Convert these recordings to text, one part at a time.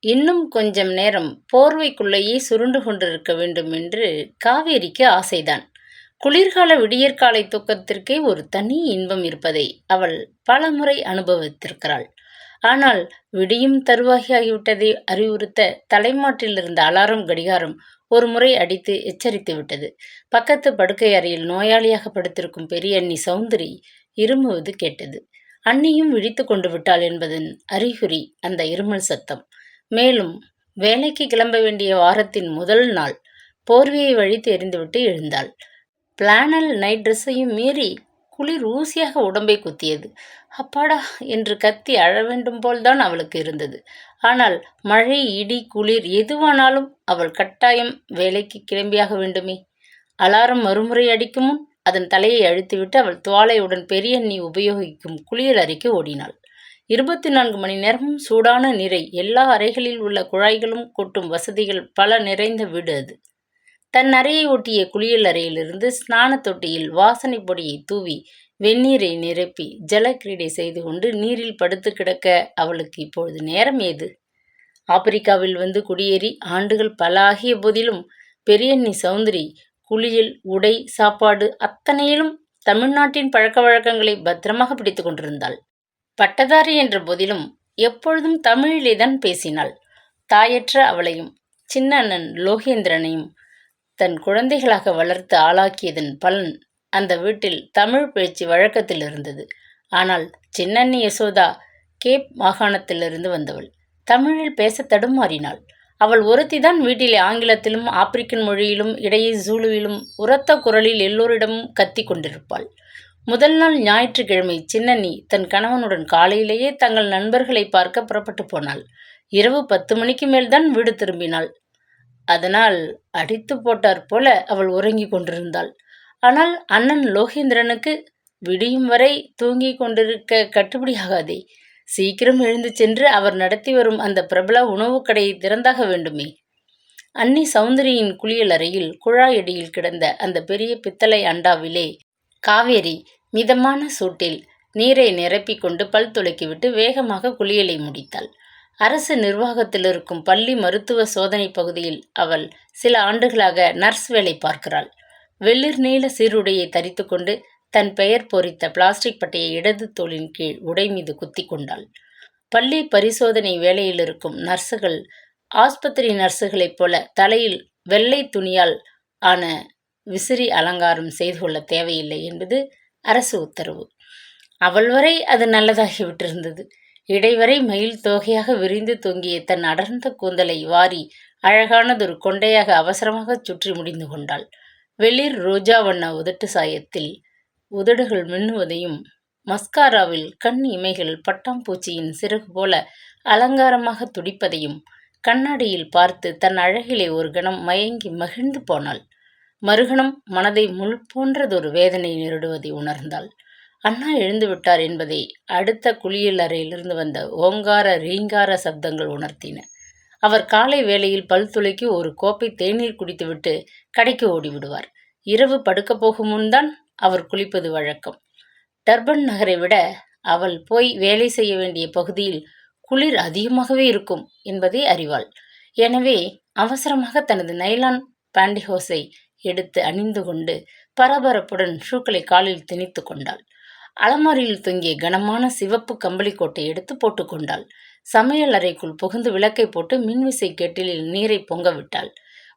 இன்னும் கொஞ்சம் நேரம் போர்வைக்குள்ளேயே சுருண்டு கொண்டிருக்க வேண்டும் என்று காவேரிக்கு ஆசைதான். குளிர்கால விடியற்காலை தூக்கத்திற்கே ஒரு தனி இன்பம் இருப்பதை அவள் பலமுறை அனுபவித்திருக்கிறாள். ஆனால் விடியும் தருவாகியாகிவிட்டதை அறிவுறுத்த தலைமாட்டில் இருந்த அலாரம் கடிகாரம் ஒரு முறை அடித்து எச்சரித்து விட்டது. பக்கத்து படுக்கை அறையில் நோயாளியாக படுத்திருக்கும் பெரிய அண்ணி சௌந்தரி இருமுவது கேட்டது. அண்ணியும் விழித்து கொண்டு விட்டாள் என்பதன் அறிகுறி அந்த இருமல் சத்தம். மேலும் வேலைக்கு கிளம்ப வேண்டிய வாரத்தின் முதல் நாள். போர்வையை வழித்து எறிந்துவிட்டு எழுந்தாள். பிளானல் நைட் ட்ரெஸ்ஸையும் மீறி குளிர் ஊசியாக உடம்பை குத்தியது. அப்பாடா என்று கத்தி அழ வேண்டும் போல்தான் அவளுக்கு இருந்தது. ஆனால் மழை, இடி, குளிர் எதுவானாலும் அவள் கட்டாயம் வேலைக்கு கிளம்பியாக வேண்டுமே. அலாரம் மறுமுறை அடிக்கும் முன் அதன் தலையை அழுத்திவிட்டு அவள் துவாலையுடன் பெரியண்ணி உபயோகிக்கும் குளியல் அறைக்கு ஓடினாள். 24 மணி நேரமும் சூடான நீரை எல்லா அறைகளில் உள்ள குழாய்களும் கொட்டும் வசதிகள் பல நிறைந்த வீடு அது. தன் அறையை ஒட்டிய குளியல் அறையிலிருந்து ஸ்நான தொட்டியில் வாசனை பொடியை தூவி வெந்நீரை நிரப்பி ஜலக்கிரீடை செய்து கொண்டு நீரில் படுத்து கிடக்க அவளுக்கு இப்பொழுது நேரம் ஏது? ஆப்பிரிக்காவில் வந்து குடியேறி ஆண்டுகள் பல ஆகிய போதிலும் பெரியண்ணி சௌந்தரி குளியல், உடை, சாப்பாடு அத்தனையிலும் தமிழ்நாட்டின் பழக்க வழக்கங்களை பத்திரமாக பிடித்து கொண்டிருந்தாள். பட்டதாரி என்ற போதிலும் எப்பொழுதும் தமிழிலேதான் பேசினாள். தாயற்ற அவளையும் சின்ன அண்ணன் லோகேந்திரனையும் தன் குழந்தைகளாக வளர்த்து ஆளாக்கியதன் பலன் அந்த வீட்டில் தமிழ் பேச்சு வழக்கத்தில் இருந்தது. ஆனால் சின்னண்ணி யசோதா கேப் மாகாணத்திலிருந்து வந்தவள். தமிழில் பேச தடுமாறினாள். அவள் ஒருத்திதான் வீட்டிலே ஆங்கிலத்திலும் ஆப்பிரிக்கன் மொழியிலும் இடையே ஜூலுவிலும் உரத்த குரலில் எல்லோரிடமும் கத்தி கொண்டிருப்பாள். முதல் நாள் ஞாயிற்றுக்கிழமை சின்னண்ணி தன் கணவனுடன் காலையிலேயே தங்கள் நண்பர்களை பார்க்க புறப்பட்டு போனாள். இரவு 10 மணிக்கு மேல்தான் வீடு திரும்பினாள். அதனால் அடித்து போட்டார் போல அவள் உறங்கி கொண்டிருந்தாள். ஆனால் அண்ணன் லோகேந்திரனுக்கு விடியும் வரை தூங்கி கொண்டிருக்க கட்டுப்படியாகாதே. சீக்கிரம் எழுந்து சென்று அவர் நடத்தி வரும் அந்த பிரபல உணவு கடையை திறந்தாக வேண்டுமே. அண்ணி சௌந்தரியின் குளியல் அறையில் குழாயடியில் கிடந்த அந்த பெரிய பித்தளை அண்டாவிலே காவேரி மிதமான சூட்டில் நீரை நிரப்பிக் கொண்டு பல் துலக்கிவிட்டு வேகமாக குளியலை முடித்தாள். அரசு நிர்வாகத்தில் இருக்கும் பள்ளி மருத்துவ சோதனை பகுதியில் அவள் சில ஆண்டுகளாக நர்ஸ் வேலை பார்க்கிறாள். வெளிர் நீல சீருடையை தரித்து கொண்டு தன் பெயர் பொறித்த பிளாஸ்டிக் பட்டையை இடது தோளின் கீழ் உடை மீது குத்தி கொண்டாள். பள்ளி பரிசோதனை வேலையில் இருக்கும் நர்ஸுகள் ஆஸ்பத்திரி நர்ஸுகளைப் போல தலையில் வெள்ளை துணியால் ஆன விசிறி அலங்காரம் செய்து கொள்ள தேவையில்லை என்பது அரசு உத்தரவு. அவள் வரை அது நல்லதாகிவிட்டிருந்தது. இடைவரை மயில் தோகையாக விரிந்து தொங்கிய தன் அடர்ந்த கூந்தலை வாரி அழகானதொரு கொண்டையாக அவசரமாக சுற்றி முடிந்து கொண்டாள். வெளிர் ரோஜா வண்ண உதட்டு சாயத்தில் உதடுகள் மின்னுவதையும் மஸ்காராவில் கண் இமைகள் பட்டாம்பூச்சியின் சிறகு போல அலங்காரமாக துடிப்பதையும் கண்ணாடியில் பார்த்து தன் அழகிலே ஒரு கணம் மயங்கி மகிழ்ந்து போனாள். மறுகணம் மனதை முள் போன்றதொரு வேதனை நெருடுவதை உணர்ந்தாள். அண்ணா எழுந்துவிட்டார் என்பதை அடுத்த குளியல் அறையிலிருந்து வந்த ஓங்கார ரீங்கார சப்தங்கள் உணர்த்தின. அவர் காலை வேளையில் பல் துளைக்கு ஒரு கோப்பை தேநீர் குடித்துவிட்டு கடைக்கு ஓடிவிடுவார். இரவு படுக்க போகும் முன்தான் அவர் குளிப்பது வழக்கம். டர்பன் நகரை விட அவள் போய் வேலை செய்ய வேண்டிய பகுதியில் குளிர் அதிகமாகவே இருக்கும் என்பதை அறிவாள். எனவே அவசரமாக தனது நைலான் பாண்டிஹோஸை எடுத்து அணிந்து கொண்டு பரபரப்புடன் ஷூக்களை காலில் திணித்து கொண்டாள். அலமாரியில் தொங்கிய கனமான சிவப்பு கம்பளி கோட்டை எடுத்து போட்டுக்கொண்டாள். சமையல் அறைக்குள் புகுந்து விளக்கை போட்டு மின்விசை கெட்டிலில் நீரை பொங்க விட்டாள்.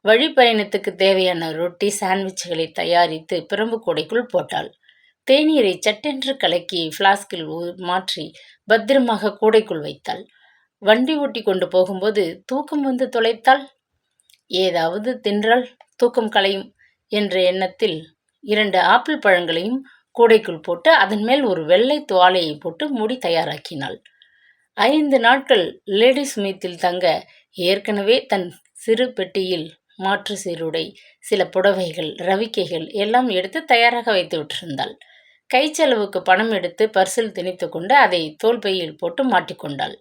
வழிப்பயணத்துக்கு தேவையான ரொட்டி சாண்ட்விச்களை தயாரித்து பிரம்பு கூடைக்குள் போட்டாள். தேநீரை சட்டென்று கலக்கி ஃப்ளாஸ்கில் மாற்றி பத்திரமாக கூடைக்குள் வைத்தாள். வண்டி ஓட்டி கொண்டு போகும்போது தூக்கம் வந்து தொலைத்தாள். ஏதாவது தின்றால் தூக்கம் களையும் என்ற எண்ணத்தில் 2 ஆப்பிள் பழங்களையும் கூடைக்குள் போட்டு அதன் மேல் ஒரு வெள்ளை துவாலையை போட்டு மூடி தயாராக்கினாள். 5 நாட்கள் லேடி சுமித்தில் தங்க ஏற்கனவே தன் சிறு பெட்டியில் மாற்று சீருடை, சில புடவைகள், ரவிக்கைகள் எல்லாம் எடுத்து தயாராக வைத்து விட்டிருந்தாள். கைச்செலவுக்கு பணம் எடுத்து பர்சில் திணித்து கொண்டு அதை தோல்பையில் போட்டு மாட்டிக்கொண்டாள்.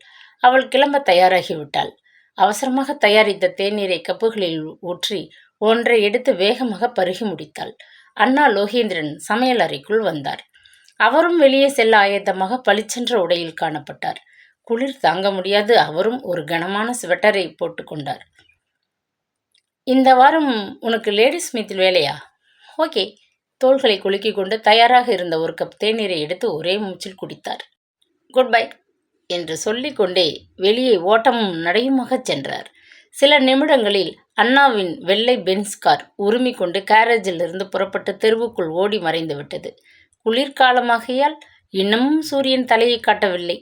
அவள் கிளம்ப தயாராகிவிட்டாள். அவசரமாக தயாரித்த தேநீரை கப்புகளில் ஊற்றி ஒன்றை எடுத்து வேகமாக பருகி முடித்தாள். அண்ணா லோகேந்திரன் சமையல் அறைக்குள் வந்தார். அவரும் வெளியே செல்ல ஆயத்தமாக பளிச்சென்ற உடையில் காணப்பட்டார். குளிர் தாங்க முடியாது அவரும் ஒரு கனமான ஸ்வெட்டரை போட்டுக்கொண்டார். இந்த வாரம் உனக்கு லேடி ஸ்மித்தில் வேலையா? ஓகே. தோள்களை குலுக்கிக் கொண்டு தயாராக இருந்த ஒரு கப் தேநீரை எடுத்து ஒரே மூச்சில் குடித்தார். குட் பை என்று சொல்லிக்கொண்டே வெளியே ஓட்டமும் நடையுமாகச் சென்றார். சில நிமிடங்களில் அண்ணாவின் வெள்ளை பென்ஸ் கார் உருமிக்கொண்டு கேரேஜிலிருந்து புறப்பட்டு தெருவுக்குள் ஓடி மறைந்து விட்டது. குளிர்காலமாகையால் இன்னமும் சூரியன் தலையை காட்டவில்லை.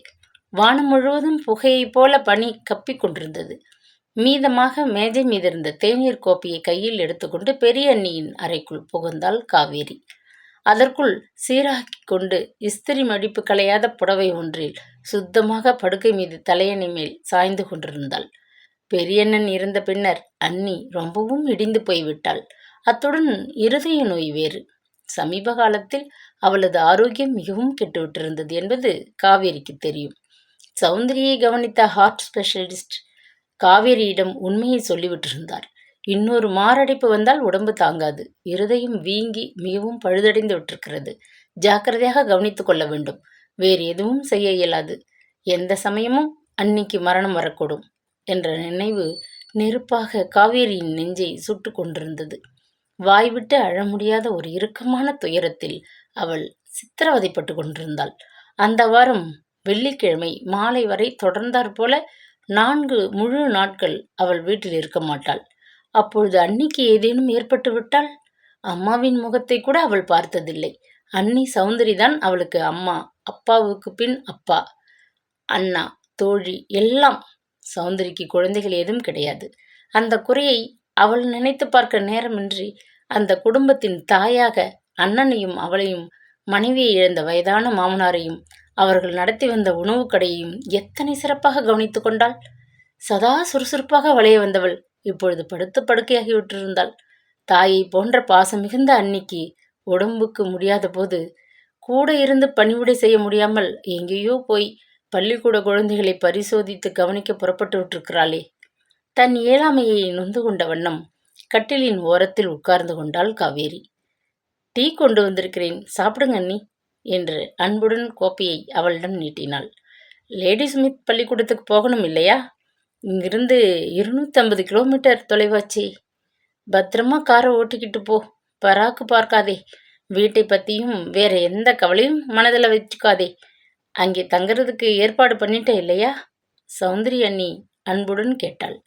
வானம் முழுவதும் புகையைப் போல பனி கப்பிக் கொண்டிருந்தது. மீதமாக மேஜை மீதிருந்த தேநீர் கோப்பையை கையில் எடுத்துக்கொண்டு பெரிய அண்ணியின் அறைக்குள் புகுந்தாள் காவேரி. அதற்குள் சீராக்கிக் கொண்டு இஸ்திரி மடிப்பு களையாத புடவை ஒன்றில் சுத்தமாக படுக்கை மீது தலையணை மேல் சாய்ந்து கொண்டிருந்தாள். பெரியண்ணன் இருந்த பின்னர் அண்ணி ரொம்பவும் இடிந்து போய்விட்டாள். அத்துடன் இருதய நோய் வேறு. சமீப காலத்தில் அவளது ஆரோக்கியம் மிகவும் கெட்டுவிட்டிருந்தது என்பது காவேரிக்கு தெரியும். சௌந்தரியை கவனித்த ஹார்ட் ஸ்பெஷலிஸ்ட் காவேரியிடம் உண்மையை சொல்லிவிட்டிருந்தார். இன்னொரு மாரடைப்பு வந்தால் உடம்பு தாங்காது. இருதயம் வீங்கி மிகவும் பழுதடைந்து விட்டிருக்கிறது. ஜாக்கிரதையாக கவனித்துக் கொள்ள வேண்டும். வேறு எதுவும் செய்ய இயலாது. எந்த சமயமும் அன்னிக்கு மரணம் வரக்கூடும் என்ற நினைவு நெருப்பாக காவேரியின் நெஞ்சை சுட்டு கொண்டிருந்தது. வாய்விட்டு அழ முடியாத ஒரு இறுக்கமான துயரத்தில் அவள் சித்திரவதைப்பட்டு கொண்டிருந்தாள். அந்த வாரம் வெள்ளிக்கிழமை மாலை வரை தொடர்ந்தாற்போல 4 முழு நாட்கள் அவள் வீட்டில் இருக்க மாட்டாள். அப்பொழுது அன்னிக்கு ஏதேனும் ஏற்பட்டு விட்டால் அம்மாவின் முகத்தை கூட அவள் பார்த்ததில்லை. அண்ணி சௌந்தரிதான் அவளுக்கு அம்மா. அப்பாவுக்கு பின் அப்பா, அண்ணா, தோழி எல்லாம். சௌந்தரிக்கு குழந்தைகள் ஏதும் கிடையாது. அந்த குறையை அவள் நினைத்து பார்க்க நேரமின்றி அந்த குடும்பத்தின் தாயாக அண்ணனையும் அவளையும் மனைவியை இழந்த வயதான மாமனாரையும் அவர்கள் நடத்தி வந்த உணவு கடையையும் எத்தனை சிறப்பாக கவனித்து கொண்டாள். சதா சுறுசுறுப்பாக வளைய வந்தவள் இப்பொழுது படுத்து படுக்கையாகி விட்டிருந்தாள். தாயை போன்ற பாசம் மிகுந்த அன்னிக்கு உடம்புக்கு முடியாத போது கூட இருந்து பணிவிடை செய்ய முடியாமல் எங்கேயோ போய் பள்ளிக்கூட குழந்தைகளை பரிசோதித்து கவனிக்க புறப்பட்டு விட்டிருக்கிறாளே. தன் இயலாமையை நொந்து கொண்ட வண்ணம் கட்டிலின் ஓரத்தில் உட்கார்ந்து கொண்டாள் காவேரி. டீ கொண்டு வந்திருக்கிறேன், சாப்பிடுங்க அண்ணி என்று அன்புடன் கோப்பையை அவளிடம் நீட்டினாள். லேடி ஸ்மித் பள்ளிக்கூடத்துக்கு போகணும் இல்லையா? இங்கிருந்து 250 கிலோமீட்டர் தொலைவாச்சே. பத்திரமா காரை ஓட்டிக்கிட்டு போ. பராக்கு பார்க்காதே. வீட்டை பற்றியும் வேற எந்த கவலையும் மனதில் வச்சுக்காதே. அங்கே தங்கிறதுக்கு ஏற்பாடு பண்ணிட்ட இல்லையா? சௌந்தரி அண்ணி அன்புடன் கேட்டாள்.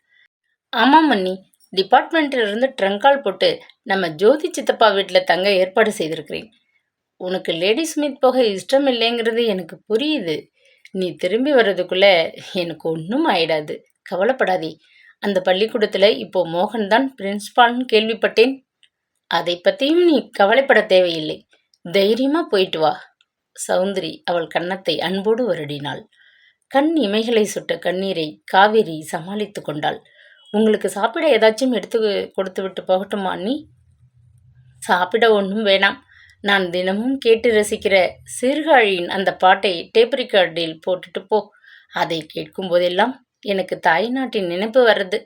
ஆமாம் அண்ணி, டிபார்ட்மெண்ட்டிலிருந்து ட்ரங்கால் போட்டு நம்ம ஜோதி சித்தப்பா வீட்டில் தங்க ஏற்பாடு செய்திருக்கிறேன். உனக்கு லேடி ஸ்மித் போக இஷ்டம் இல்லைங்கிறது எனக்கு புரியுது. நீ திரும்பி வர்றதுக்குள்ள எனக்கு ஒன்றும் ஆயிடாது. கவலைப்படாதே. அந்த பள்ளிக்கூடத்தில் இப்போ மோகன் தான் பிரின்ஸ்பால்னு கேள்விப்பட்டேன். அதை பற்றியும் நீ கவலைப்பட தேவையில்லை. தைரியமாக போயிட்டு வா. சௌந்தரி அவள் கன்னத்தை அன்போடு வருடினாள். கண் இமைகளை சுட்ட கண்ணீரை காவேரி சமாளித்து கொண்டாள். உங்களுக்கு சாப்பிட ஏதாச்சும் எடுத்து கொடுத்து விட்டு போகட்டுமா அண்ணி? சாப்பிட ஒன்றும் வேணாம். நான் தினமும் கேட்டு ரசிக்கிற சீர்காழியின் அந்த பாட்டை டேப் ரெக்கார்டில் போட்டுட்டு போ. அதை கேட்கும் போதெல்லாம் எனக்கு தாய்நாட்டின் நினைப்பு வர்றது.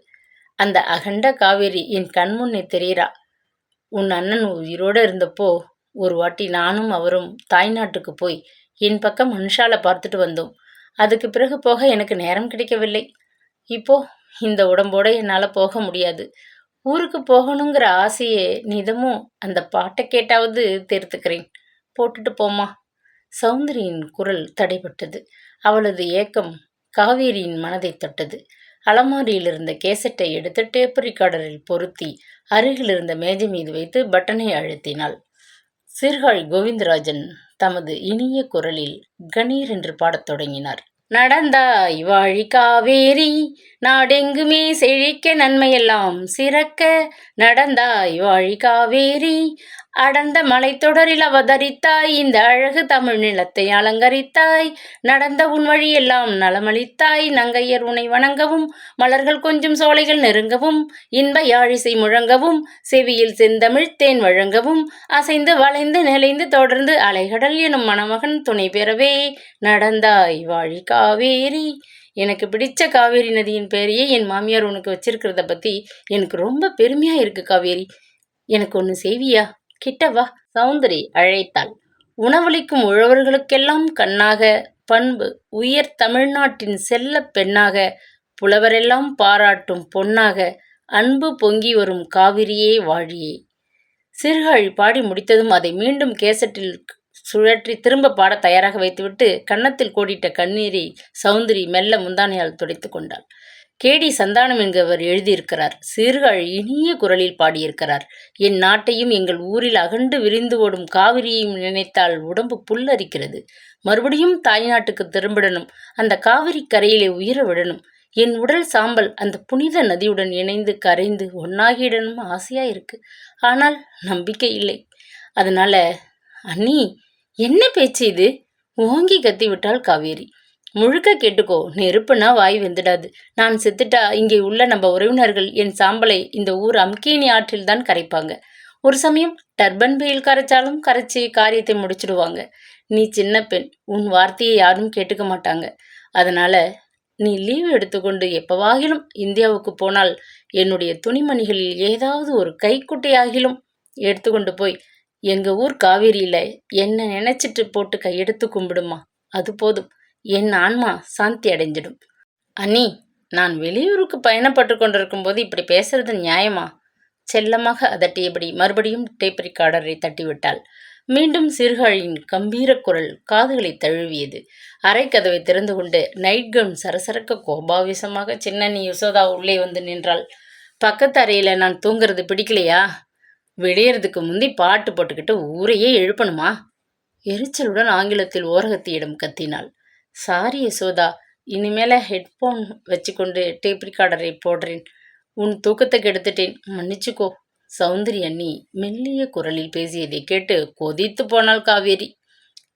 அந்த அகண்ட காவேரி என் கண்முன்னே தெரிகிறா. உன் அண்ணன் உயிரோடு இருந்தப்போ ஒரு வாட்டி நானும் அவரும் தாய்நாட்டுக்கு போய் என் பக்கம் மனுஷால பார்த்துட்டு வந்தோம். அதுக்கு பிறகு போக எனக்கு நேரம் கிடைக்கவில்லை. இப்போ இந்த உடம்போட என்னால் போக முடியாது. ஊருக்கு போகணுங்கிற ஆசையே நிதமும் அந்த பாட்டை கேட்டாவது தீர்த்துக்கிறேன். போட்டுட்டு போமா. சௌந்தரியின் குரல் தடைப்பட்டது. அவளது ஏக்கம் காவேரியின் மனதை தொட்டது. அலமாரியில் இருந்த கேசட்டை எடுத்து டேப் ரெக்கார்டரில் பொருத்தி அருகில் இருந்த மேஜை மீது வைத்து பட்டனை அழுத்தினாள். சீர்காழி கோவிந்தராஜன் தமது இனிய குரலில் கணீர் என்று பாடத் தொடங்கினார். நடந்தாய் வாழி காவேரி, நாடெங்குமே செழிக்க நன்மையெல்லாம் சிறக்க. நடந்தாய் வாழி காவேரி, அடர்ந்த மலைத்தொடரில் அவதரித்தாய். இந்த அழகு தமிழ் நிலத்தை அலங்கரித்தாய். நடந்த உன் வழியெல்லாம் நலமளித்தாய். நங்கையர் உனை வணங்கவும், மலர்கள் கொஞ்சம் சோலைகள் நெருங்கவும், இன்ப யாழிசை முழங்கவும், செவியில் செந்தமிழ் தேன் வழங்கவும், அசைந்து வளைந்து நிலைந்து தொடர்ந்து அலைகடல் எனும் மணமகன் துணை பெறவே நடந்தாய் வாழி காவேரி. எனக்கு பிடிச்ச காவேரி நதியின் பேரையே என் மாமியார் உனக்கு வச்சிருக்கிறத பற்றி எனக்கு ரொம்ப பெருமையாக இருக்கு காவேரி. எனக்கு ஒன்று செய்வியா? கிட்டவா. சௌந்தரி அழைத்தாள். உணவளிக்கும் உழவர்களுக்கெல்லாம் கண்ணாக பண்பு உயர் தமிழ்நாட்டின் செல்லப் பெண்ணாக, புலவரெல்லாம் பாராட்டும் பொன்னாக, அன்பு பொங்கி வரும் காவிரியே வாழியே. சீர்காழி பாடி முடித்ததும் அதை மீண்டும் கேசட்டில் சுழற்றி திரும்ப பாட தயாராக வைத்துவிட்டு கன்னத்தில் கோடிட்ட கண்ணீரை சௌந்தரி மெல்ல முந்தானையால் துடைத்து கொண்டாள். கேடி சந்தானம் என்கிறவர் எழுதியிருக்கிறார். சீர்காழி இனிய குரலில் பாடியிருக்கிறார். என் நாட்டையும் எங்கள் ஊரில் அகண்டு விரிந்து ஓடும் காவிரியையும் நினைத்தால் உடம்பு புல்லரிக்கிறது. மறுபடியும் தாய்நாட்டுக்கு திரும்பிடணும். அந்த காவிரி கரையிலே உயிர விடணும். என் உடல் சாம்பல் அந்த புனித நதியுடன் இணைந்து கரைந்து ஒன்னாகிடணும் ஆசையா இருக்கு. ஆனால் நம்பிக்கை இல்லை. அதனால அண்ணி, என்ன பேச்சு இது? ஓங்கி கத்தி விட்டாள் காவேரி. முழுக்க கேட்டுக்கோ, நெருப்புனா வாய் வெந்துடாது. நான் செத்துட்டா இங்கே உள்ள நம்ம உறவினர்கள் என் சாம்பலை இந்த ஊர் அம்கேனி ஆற்றில் தான் கரைப்பாங்க. ஒரு சமயம் டர்பன் வெயில் கரைச்சாலும் கரைச்சி காரியத்தை முடிச்சிடுவாங்க. நீ சின்ன பெண், உன் வார்த்தையை யாரும் கேட்டுக்க மாட்டாங்க. அதனால நீ லீவ் எடுத்துக்கொண்டு எப்பவாகிலும் இந்தியாவுக்கு போனால் என்னுடைய துணிமணிகளில் ஏதாவது ஒரு கைக்குட்டையாகிலும் எடுத்துக்கொண்டு போய் எங்க ஊர் காவேரியில என்ன நினைச்சிட்டு போட்டு கையெடுத்து கும்பிடுமா. அது போதும். என் ஆன்மா சாந்தி அடைஞ்சிடும். அண்ணி, நான் வெளியூருக்கு பயணப்பட்டு கொண்டிருக்கும் போது இப்படி பேசுறது நியாயமா? செல்லமாக அதட்டியபடி மறுபடியும் டேப் ரெக்கார்டரை தட்டிவிட்டாள். மீண்டும் சீர்காழியின் கம்பீர குரல் காதுகளை தழுவியது. அரைக்கதவை திறந்து கொண்டு நைட் கவுன் சரசரக்க கோபாவேசமாக சின்னண்ணி யசோதா உள்ளே வந்து நின்றாள். பக்கத்து அறையில நான் தூங்குறது பிடிக்கலையா? விடியறதுக்கு முந்தி பாட்டு போட்டுக்கிட்டு ஊரையே எழுப்பணுமா? எரிச்சலுடன் ஆங்கிலத்தில் ஓரகத்தியிடம் கத்தினாள். சாரி யசோதா, இனிமேல ஹெட்ஃபோன் வச்சுக்கொண்டு டேப் ரெக்கார்டரை போடுறேன். உன் தூக்கத்தை கெடுத்துட்டேன், மன்னிச்சுக்கோ. சௌந்தரி அண்ணி மெல்லிய குரலில் பேசியதை கேட்டு கொதித்து போனாள் காவேரி.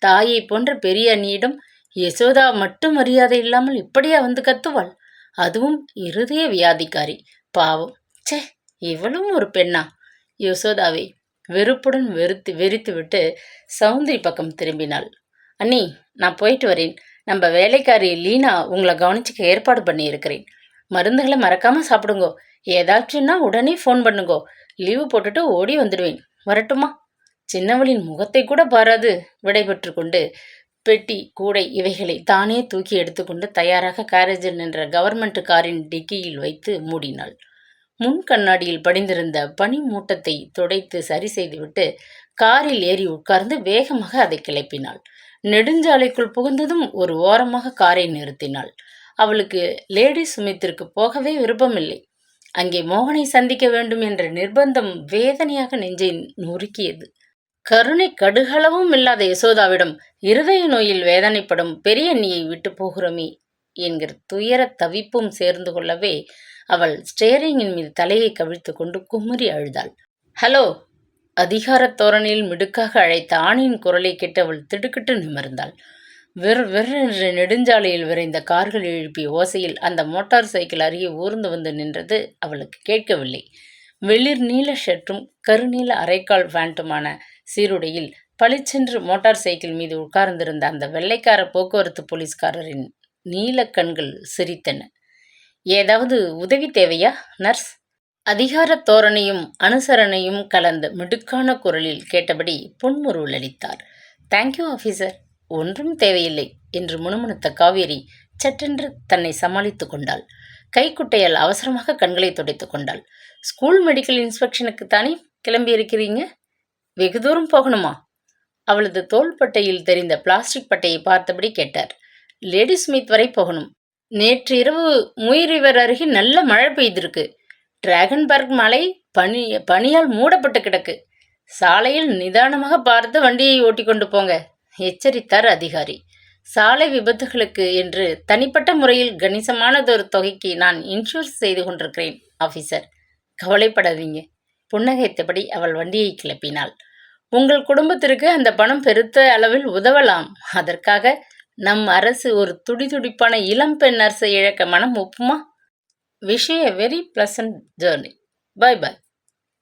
தாயை போன்ற பெரிய அண்ணியிடம் யசோதா மட்டும் மரியாதை இல்லாமல் இப்படியா வந்து கத்துவாள்? அதுவும் இருதய வியாதிக்காரி. பாவம். சே, இவளும் ஒரு பெண்ணா? யசோதாவை வெறுப்புடன் வெறித்துவிட்டு சௌந்தரி பக்கம் திரும்பினாள். அண்ணி, நான் போயிட்டு வரேன். நம்ம வேலைக்காரி லீனா உங்களை கவனிச்சுக்க ஏற்பாடு பண்ணியிருக்கிறேன். மருந்துகளை மறக்காமல் சாப்பிடுங்கோ. ஏதாச்சுன்னா உடனே ஃபோன் பண்ணுங்கோ. லீவு போட்டுட்டு ஓடி வந்துடுவேன். வரட்டுமா? சின்னவளின் முகத்தை கூட பாராது விடைபெற்று கொண்டு பெட்டி கூடை இவைகளை தானே தூக்கி எடுத்துக்கொண்டு தயாராக கேரேஜில் நின்ற கவர்மெண்ட் காரின் டிக்கியில் வைத்து மூடினாள். முன் கண்ணாடியில் படிந்திருந்த பனி மூட்டத்தை துடைத்து சரி செய்துவிட்டு காரில் ஏறி உட்கார்ந்து வேகமாக அதை கிளப்பினாள். நெடுஞ்சாலைக்குள் புகுந்ததும் ஒரு ஓரமாக காரை நிறுத்தினாள். அவளுக்கு லேடி சுமித்திற்கு போகவே விருப்பமில்லை. அங்கே மோகனை சந்திக்க வேண்டும் என்ற நிர்பந்தம் வேதனையாக நெஞ்சை நொறுக்கியது. கருணை கடுகளவும் இல்லாத யசோதாவிடம் இருதய நோயில் வேதனைப்படும் பெரிய அண்ணியை விட்டு போகிறோமே என்கிற துயர தவிப்பும் சேர்ந்து கொள்ளவே அவள் ஸ்டேரிங்கின் மீது தலையை கவிழ்த்து கொண்டு குமுறி அழுதாள். ஹலோ! அதிகாரத் தோரணையில் மிடுக்காக அழைத்த ஆணின் குரலை கேட்டு அவள் திடுக்கிட்டு நிமிர்ந்தாள். வெறென்று நெடுஞ்சாலையில் விரைந்த கார்கள் எழுப்பிய ஓசையில் அந்த மோட்டார் சைக்கிள் அருகே ஊர்ந்து வந்து நின்றது அவளுக்கு கேட்கவில்லை. வெளிர் நீல ஷர்ட்டும் கருநீல அரைக்கால் பேண்ட்டுமான சீருடையில் பளிச்சென்று மோட்டார் சைக்கிள் மீது உட்கார்ந்திருந்த அந்த வெள்ளைக்கார போக்குவரத்து போலீஸ்காரரின் நீல கண்கள் சிரித்தன. ஏதாவது உதவி தேவையா நர்ஸ்? அதிகாரத் தோரணையும் அனுசரணையும் கலந்த மிடுக்கான குரலில் கேட்டபடி புன்முறுவல் அளித்தார். தேங்க்யூ ஆஃபீஸர், ஒன்றும் தேவையில்லை என்று முணுமுணுத்த காவேரி சட்டென்று தன்னை சமாளித்து கொண்டாள். கைக்குட்டையால் அவசரமாக கண்களை துடைத்து கொண்டாள். ஸ்கூல் மெடிக்கல் இன்ஸ்பெக்ஷனுக்கு தானே கிளம்பியிருக்கிறீங்க? வெகு தூரம் போகணுமா? அவளது தோள்பட்டையில் தெரிந்த பிளாஸ்டிக் பட்டையை பார்த்தபடி கேட்டார். லேடி ஸ்மித் வரை போகணும். நேற்று இரவு முய் ரிவர் அருகே நல்ல மழை பெய்திருக்கு. டிராகன்பர்க் மலை பனியால் மூடப்பட்டு கிடக்கு. சாலையில் நிதானமாக பார்த்து வண்டியை ஓட்டி கொண்டு போங்க எச்சரித்தார் அதிகாரி. சாலை விபத்துகளுக்கு என்று தனிப்பட்ட முறையில் கணிசமானதொரு தொகைக்கு நான் இன்சூர் செய்து கொண்டிருக்கிறேன் ஆஃபீஸர். கவலைப்படாதீங்க. புன்னகைத்தபடி அவள் வண்டியை கிளப்பினாள். உங்கள் குடும்பத்திற்கு அந்த பணம் பெருத்த அளவில் உதவலாம். அதற்காக நம் அரசு ஒரு துடிதுடிப்பான இளம் பெண் நர்ஸை இழக்க மனம் ஒப்புமா? Wish you a very pleasant journey. Bye bye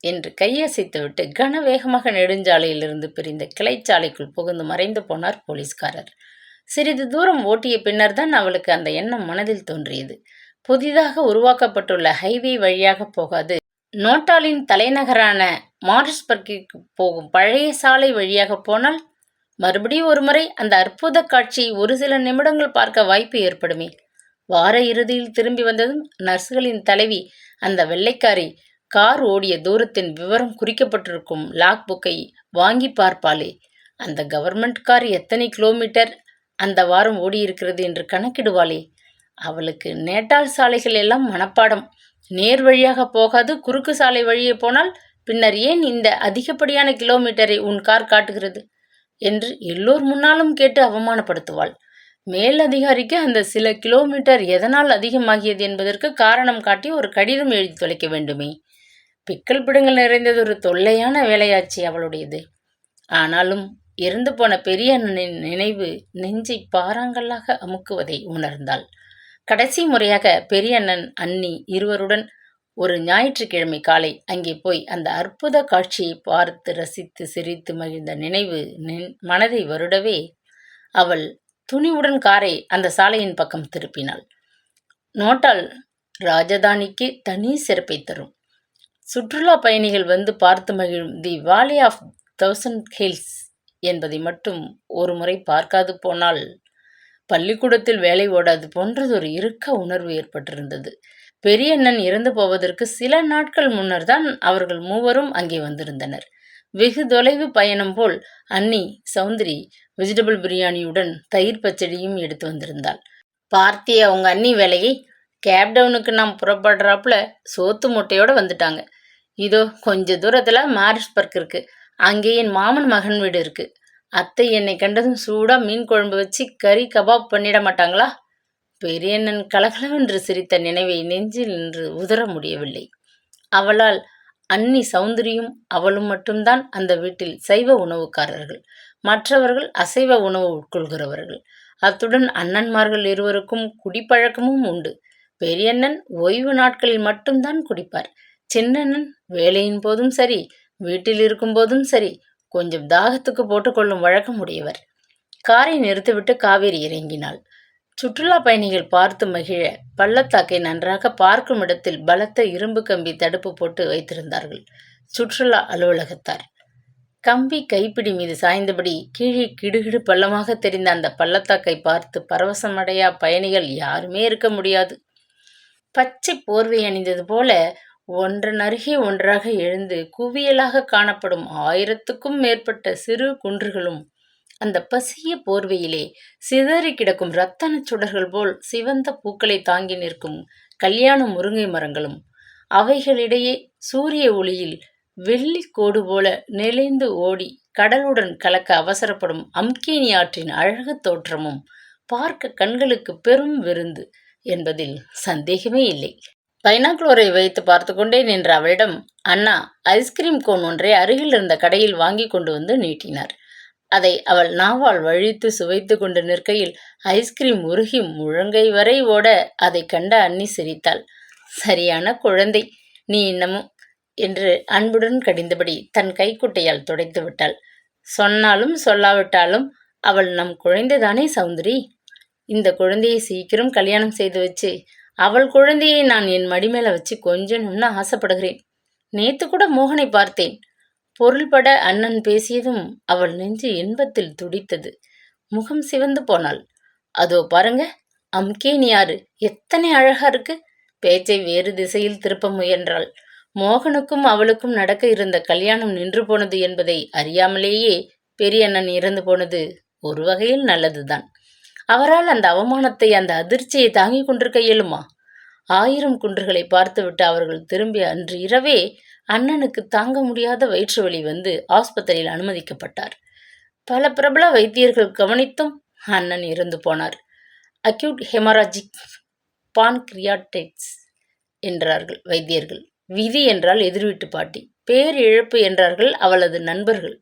என்று கையசைத்துவிட்டு கனவேகமாக நெடுஞ்சாலையிலிருந்து பிரிந்த கிளைச்சாலைக்குள் புகுந்து மறைந்து போனார் போலீஸ்காரர். சிறிது தூரம் ஓட்டிய பின்னர் தான் அவளுக்கு அந்த எண்ணம் மனதில் தோன்றியது. புதிதாக உருவாக்கப்பட்டுள்ள ஹைவே வழியாக போகாது நோட்டாலின் தலைநகரான மாரிஸ்பர்க்கிற்கு போகும் பழைய சாலை வழியாக போனால் மறுபடியும் ஒருமுறை அந்த அற்புத காட்சியை ஒரு சில நிமிடங்கள் பார்க்க வாய்ப்பு ஏற்படுமே. வார இறுதியில் திரும்பி வந்ததும் நர்ஸ்களின் தலைவி அந்த வெள்ளைக்காரி கார் ஓடிய தூரத்தின் விவரம் குறிக்கப்பட்டிருக்கும் லாக் புக்கை வாங்கி பார்ப்பாளே. அந்த கவர்மெண்ட் கார் எத்தனை கிலோமீட்டர் அந்த வாரம் ஓடியிருக்கிறது என்று கணக்கிடுவாளே. அவளுக்கு நேட்டால் சாலைகள் எல்லாம் மனப்பாடம். நேர் வழியாக போகாது, குறுக்கு சாலை வழியே போனால் பின்னர் ஏன் இந்த அதிகப்படியான கிலோமீட்டரை உன் கார் காட்டுகிறது என்று எல்லோர் முன்னாலும் கேட்டு அவமானப்படுத்துவாள். மேல் அதிகாரிக்கு அந்த சில கிலோமீட்டர் எதனால் அதிகமாகியது என்பதற்கு காரணம் காட்டி ஒரு கடிதம் எழுதி தொலைக்க வேண்டுமே. பிக்கல் பிடுங்கல் நிறைந்தது ஒரு தொல்லையான வேலையாட்சி அவளுடையது. ஆனாலும் இறந்து போன பெரிய அண்ணனின் நினைவு நெஞ்சை பாறாங்கல்லாக அமுக்குவதை உணர்ந்தாள். கடைசி முறையாக பெரிய அண்ணன் அண்ணி இருவருடன் ஒரு ஞாயிற்றுக்கிழமை காலை அங்கே போய் அந்த அற்புத காட்சியை பார்த்து ரசித்து சிரித்து மகிழ்ந்த நினைவு மனதை வருடவே அவள் துணிவுடன் காரை அந்த சாலையின் பக்கம் திருப்பினாள். நோட்டால் ராஜதானிக்கு தனி சிறப்பை தரும். சுற்றுலா பயணிகள் வந்து பார்த்து மகிழும் தி வாலி ஆஃப் 1000 ஹில்ஸ் என்பதை மட்டும் ஒரு முறை பார்க்காது போனால் பள்ளிக்கூடத்தில் வேலை ஓடாது போன்றதொரு இறுக்க உணர்வு ஏற்பட்டிருந்தது. பெரியண்ணன் இறந்து போவதற்கு சில நாட்கள் முன்னர் தான் அவர்கள் மூவரும் அங்கே வந்திருந்தனர். வெகு தொலைவு பயணம் போல் அண்ணி சௌந்தரி வெஜிடபிள் பிரியாணியுடன் தயிர் பச்சடியும் எடுத்து வந்திருந்தாள். பார்த்தியா உங்க அண்ணி வேலையை? கேப்டவுனுக்கு நாம் புறப்படுறாப்புல சோத்து மூட்டையோடு வந்துட்டாங்க. இதோ கொஞ்ச தூரத்தில் மாரிஸ்பர்க் இருக்கு. அங்கே என் மாமன் மகன் வீடு இருக்கு. அத்தை என்னை கண்டதும் சூடாக மீன் குழம்பு வச்சு கறி கபாப் பண்ணிட மாட்டாங்களா? பெரியண்ணன் கலகலவென்று சிரித்த நினைவை நெஞ்சில் நின்று உதற முடியவில்லை. அவளால் அண்ணி சௌந்தரியும் அவளும் மட்டும்தான் அந்த வீட்டில் சைவ உணவுக்காரர்கள். மற்றவர்கள் அசைவ உணவு உட்கொள்கிறவர்கள். அத்துடன் அண்ணன்மார்கள் இருவருக்கும் குடிப்பழக்கமும் உண்டு. பெரியண்ணன் ஓய்வு நாட்களில் மட்டும்தான் குடிப்பார். சின்னண்ணன் வேலையின் போதும் சரி, வீட்டில் இருக்கும் போதும் சரி, கொஞ்சம் தாகத்துக்கு போட்டுக்கொள்ளும் வழக்கம் உடையவர். காரை நிறுத்திவிட்டு காவேரி இறங்கினாள். சுற்றுலா பயணிகள் பார்த்து மகிழ பள்ளத்தாக்கை நன்றாக பார்க்கும் இடத்தில் பலத்த இரும்பு கம்பி தடுப்பு போட்டு வைத்திருந்தார்கள் சுற்றுலா அலுவலகத்தார். கம்பி கைப்பிடி மீது சாய்ந்தபடி கீழே கிடுகிடு பள்ளமாக தெரிந்த அந்த பள்ளத்தாக்கை பார்த்து பரவசமடையா பயணிகள் யாருமே இருக்க முடியாது. பச்சை போர்வை அணிந்தது போல ஒன்றன் அருகே ஒன்றாக எழுந்து குவியலாக காணப்படும் 1000க்கும் மேற்பட்ட சிறு குன்றுகளும் அந்த பசிய போர்வையிலே சிதறி கிடக்கும் இரத்தன சுடர்கள் போல் சிவந்த பூக்களை தாங்கி நிற்கும் கல்யாண முருங்கை மரங்களும், அவைகளிடையே சூரிய ஒளியில் வெள்ளி கோடு போல நெளிந்து ஓடி கடலுடன் கலக்க அவசரப்படும் அம்கேனி ஆற்றின் அழகு தோற்றமும் பார்க்க கண்களுக்கு பெரும் விருந்து என்பதில் சந்தேகமே இல்லை. பைனாக்குலரை வைத்து பார்த்து கொண்டே நின்ற அவளிடம் அண்ணா ஐஸ்கிரீம் கோன் ஒன்றை அருகில் இருந்த கடையில் வாங்கி கொண்டு வந்து நீட்டினார். அதை அவள் நாவால் வழித்து சுவைத்து கொண்டு நிற்கையில் ஐஸ்கிரீம் உருகி முழங்கை வரை ஓட அதை கண்ட அண்ணி சிரித்தாள். சரியான குழந்தை நீ இன்னமும் என்று அன்புடன் கடிந்தபடி தன் கைக்குட்டையால் துடைத்து விட்டாள். சொன்னாலும் சொல்லாவிட்டாலும் அவள் நம் குழந்தைதானே சௌந்தரி. இந்த குழந்தையை சீக்கிரம் கல்யாணம் செய்து வச்சு அவள் குழந்தையை நான் என் மடிமேல வச்சு கொஞ்சணும்னு ஆசைப்படுகிறேன். நேத்து கூட மோகனை பார்த்தேன். பொருள்பட அண்ணன் பேசியதும் அவள் நெஞ்சு இன்பத்தில் துடித்தது. முகம் சிவந்து போனாள். அதோ பாருங்க, அம்கேன் யாரு, எத்தனை அழகா இருக்கு. பேச்சை வேறு திசையில் திருப்ப முயன்றாள். மோகனுக்கும் அவளுக்கும் நடக்க இருந்த கல்யாணம் நின்று போனது என்பதை அறியாமலேயே பெரிய அண்ணன் இறந்து போனது ஒரு வகையில் நல்லதுதான். அவரால் அந்த அவமானத்தை, அந்த அதிர்ச்சியை தாங்கிக் கொண்டிருக்க இயலுமா? 1000 குன்றுகளை பார்த்துவிட்டு அவர்கள் திரும்பிய அன்று இரவே அண்ணனுக்கு தாங்க முடியாத வயிற்று வலி வந்து ஆஸ்பத்திரியில் அனுமதிக்கப்பட்டார். பல பிரபல வைத்தியர்கள் கவனித்தும் அண்ணன் இறந்து போனார். அக்யூட் ஹெமராஜிக் பான்கிரியாட்டைட்ஸ் என்றார்கள் வைத்தியர்கள். விதி என்றால் எதிர்வீட்டு பாட்டி, பேரிழப்பு என்றார்கள் அவளது நண்பர்கள்.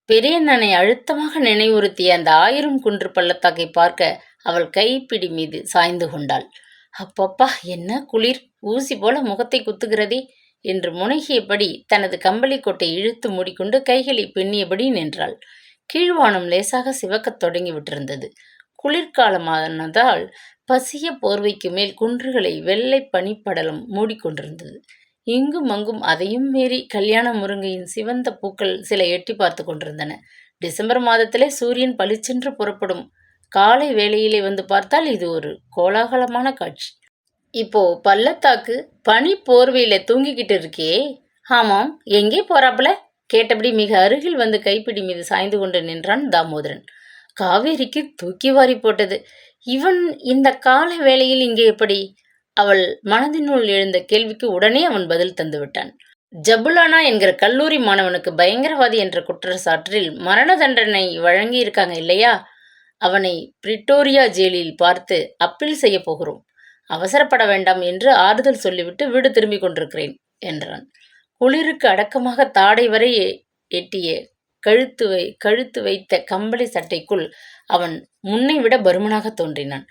பெரியண்ணனை அழுத்தமாக நினைவுறுத்திய அந்த 1000 குன்று பள்ளத்தாக்கை பார்க்க அவள் கைப்பிடி மீது சாய்ந்து கொண்டாள். அப்பப்பா என்ன குளிர், ஊசி போல முகத்தை குத்துகிறதே என்று முனகியபடி தனது கம்பளி கோட்டை இழுத்து மூடிக்கொண்டு கைகளை பின்னியபடி நின்றாள். கீழ்வானம் லேசாக சிவக்கத் தொடங்கிவிட்டிருந்தது. குளிர்காலமானதால் பசிய போர்வைக்கு மேல் குன்றுகளை வெள்ளை பனிப்படலம் மூடிக்கொண்டிருந்தது. இங்கும் அங்கும் அதையும் மீறி கல்யாண முருங்கையின் சிவந்த பூக்கள் சில எட்டி பார்த்து கொண்டிருந்தன. டிசம்பர் மாதத்திலே சூரியன் பளிச்சென்று புறப்படும் காலை வேளையிலே வந்து பார்த்தால் இது ஒரு கோலாகலமான காட்சி. இப்போ பள்ளத்தாக்கு பனி போர்வையில தூங்கிக்கிட்டு இருக்கே. ஆமாம், எங்கே போறாப்புல? கேட்டபடி மிக அருகில் வந்து கைப்பிடி மீது சாய்ந்து கொண்டு நின்றான் தாமோதரன். காவேரிக்கு தூக்கி வாரி போட்டது. இவன் இந்த கால வேளையில் இங்கே எப்படி? அவள் மனதினுள் எழுந்த கேள்விக்கு உடனே அவன் பதில் தந்து விட்டான். ஜபுலானா என்கிற கல்லூரி மாணவனுக்கு பயங்கரவாதி என்ற குற்றச்சாட்டில் மரண தண்டனை வழங்கி இருக்காங்க இல்லையா? அவனை பிரிட்டோரியா ஜெயிலில் பார்த்து அப்பீல் செய்ய போகிறோம். அவசரப்பட வேண்டாம் என்று ஆறுதல் சொல்லிவிட்டு வீடு திரும்பிக் கொண்டிருக்கிறேன் என்றான். குளிருக்கு அடக்கமாக தாடை வரை எட்டிய கழுத்து வைத்த கம்பளி சட்டைக்குள் அவன் முன்னை விட பருமனாக தோன்றினான்.